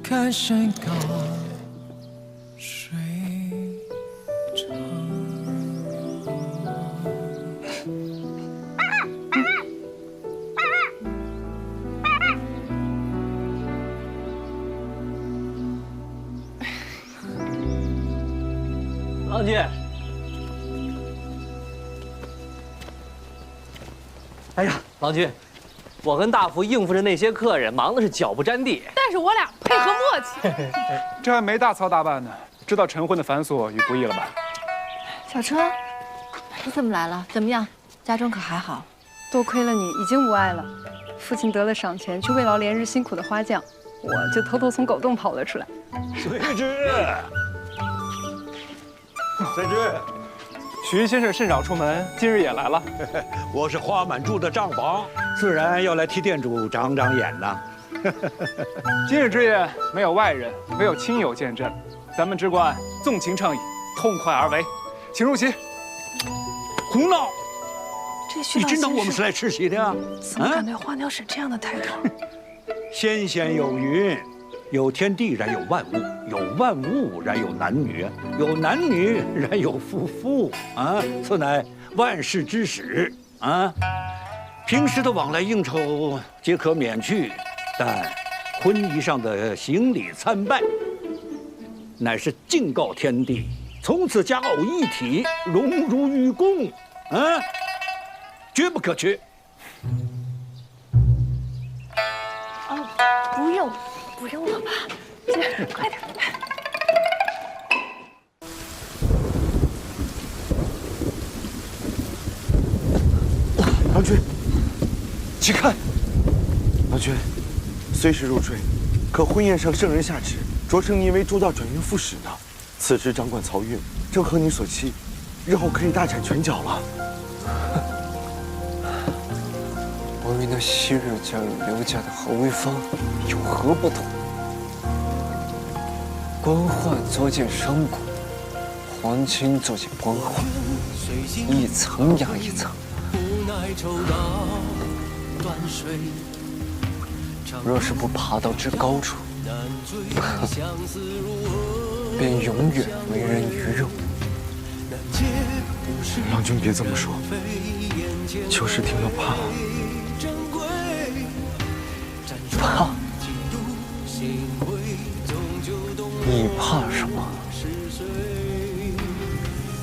看山高水长。郎君，哎呀，郎君，我跟大福应付着那些客人，忙的是脚不沾地。但是我俩配合默契。这还没大操大办呢，知道晨婚的繁琐与不易了吧？小春，你怎么来了？怎么样？家中可还好？多亏了你，已经无碍了。父亲得了赏钱，去慰劳连日辛苦的花匠，我就偷偷从狗洞跑了出来。随之，随之，徐先生甚少出门，今日也来了。我是花满柱的账房，自然要来替店主长长眼了。今日之宴没有外人，没有亲友见证，咱们只管纵情畅饮，痛快而为，请入席。胡闹！你真当我们是来吃席的呀？怎么敢对花鸟使这样的态度？先贤有云：有天地，然有万物；有万物，然有男女；有男女，然有夫妇。啊，此乃万事之始。啊，平时的往来应酬皆可免去，但婚仪上的行礼参拜，乃是敬告天地，从此家偶一体，荣辱与共。啊，绝不可缺。哦，不用了吧？快点。郎君，且看。郎君，虽是入赘，可婚宴上圣人下旨，擢升您为诸道转运副使呢。此时掌管漕运，正合你所期，日后可以大展拳脚了。我与那昔日嫁入刘家的何为芳有何不同？官宦作践商贾，皇亲作践官宦，一层压一层。若是不爬到至高处，便永远为人鱼肉。郎君别这么说，就是听了怕。怕？你怕什么？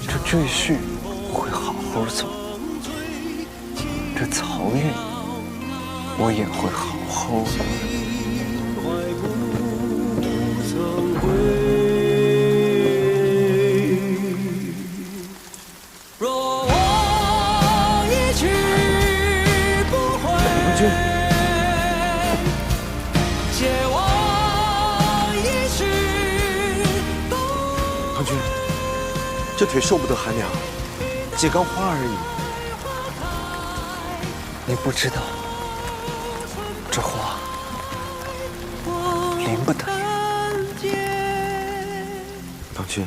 这赘婿会好好走，这曹运我也会好好的。这腿受不得寒凉，解钢花而已。你不知道，这花淋不得雨。郎君，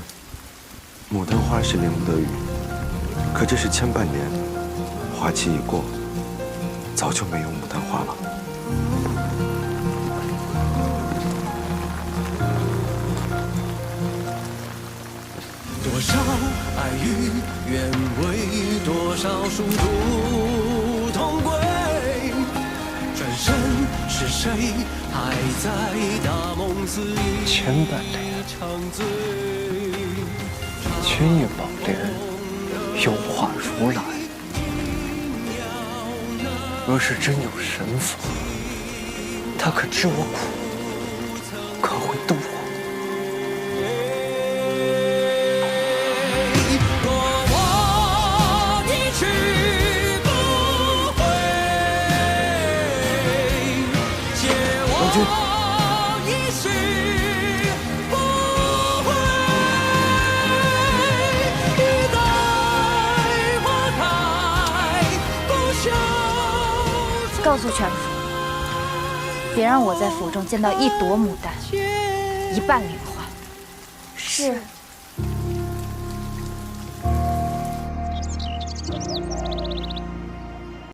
牡丹花是淋不得雨，可这是千百年，花期已过，早就没有牡丹花了。多少爱与愿违，多少殊途同归。转身是谁还在大梦肆意千百年，君也宝莲有化如来。若是真有神佛，他可知我苦，可会度我。告诉全府，别让我在府中见到一朵牡丹，一半灵花。是。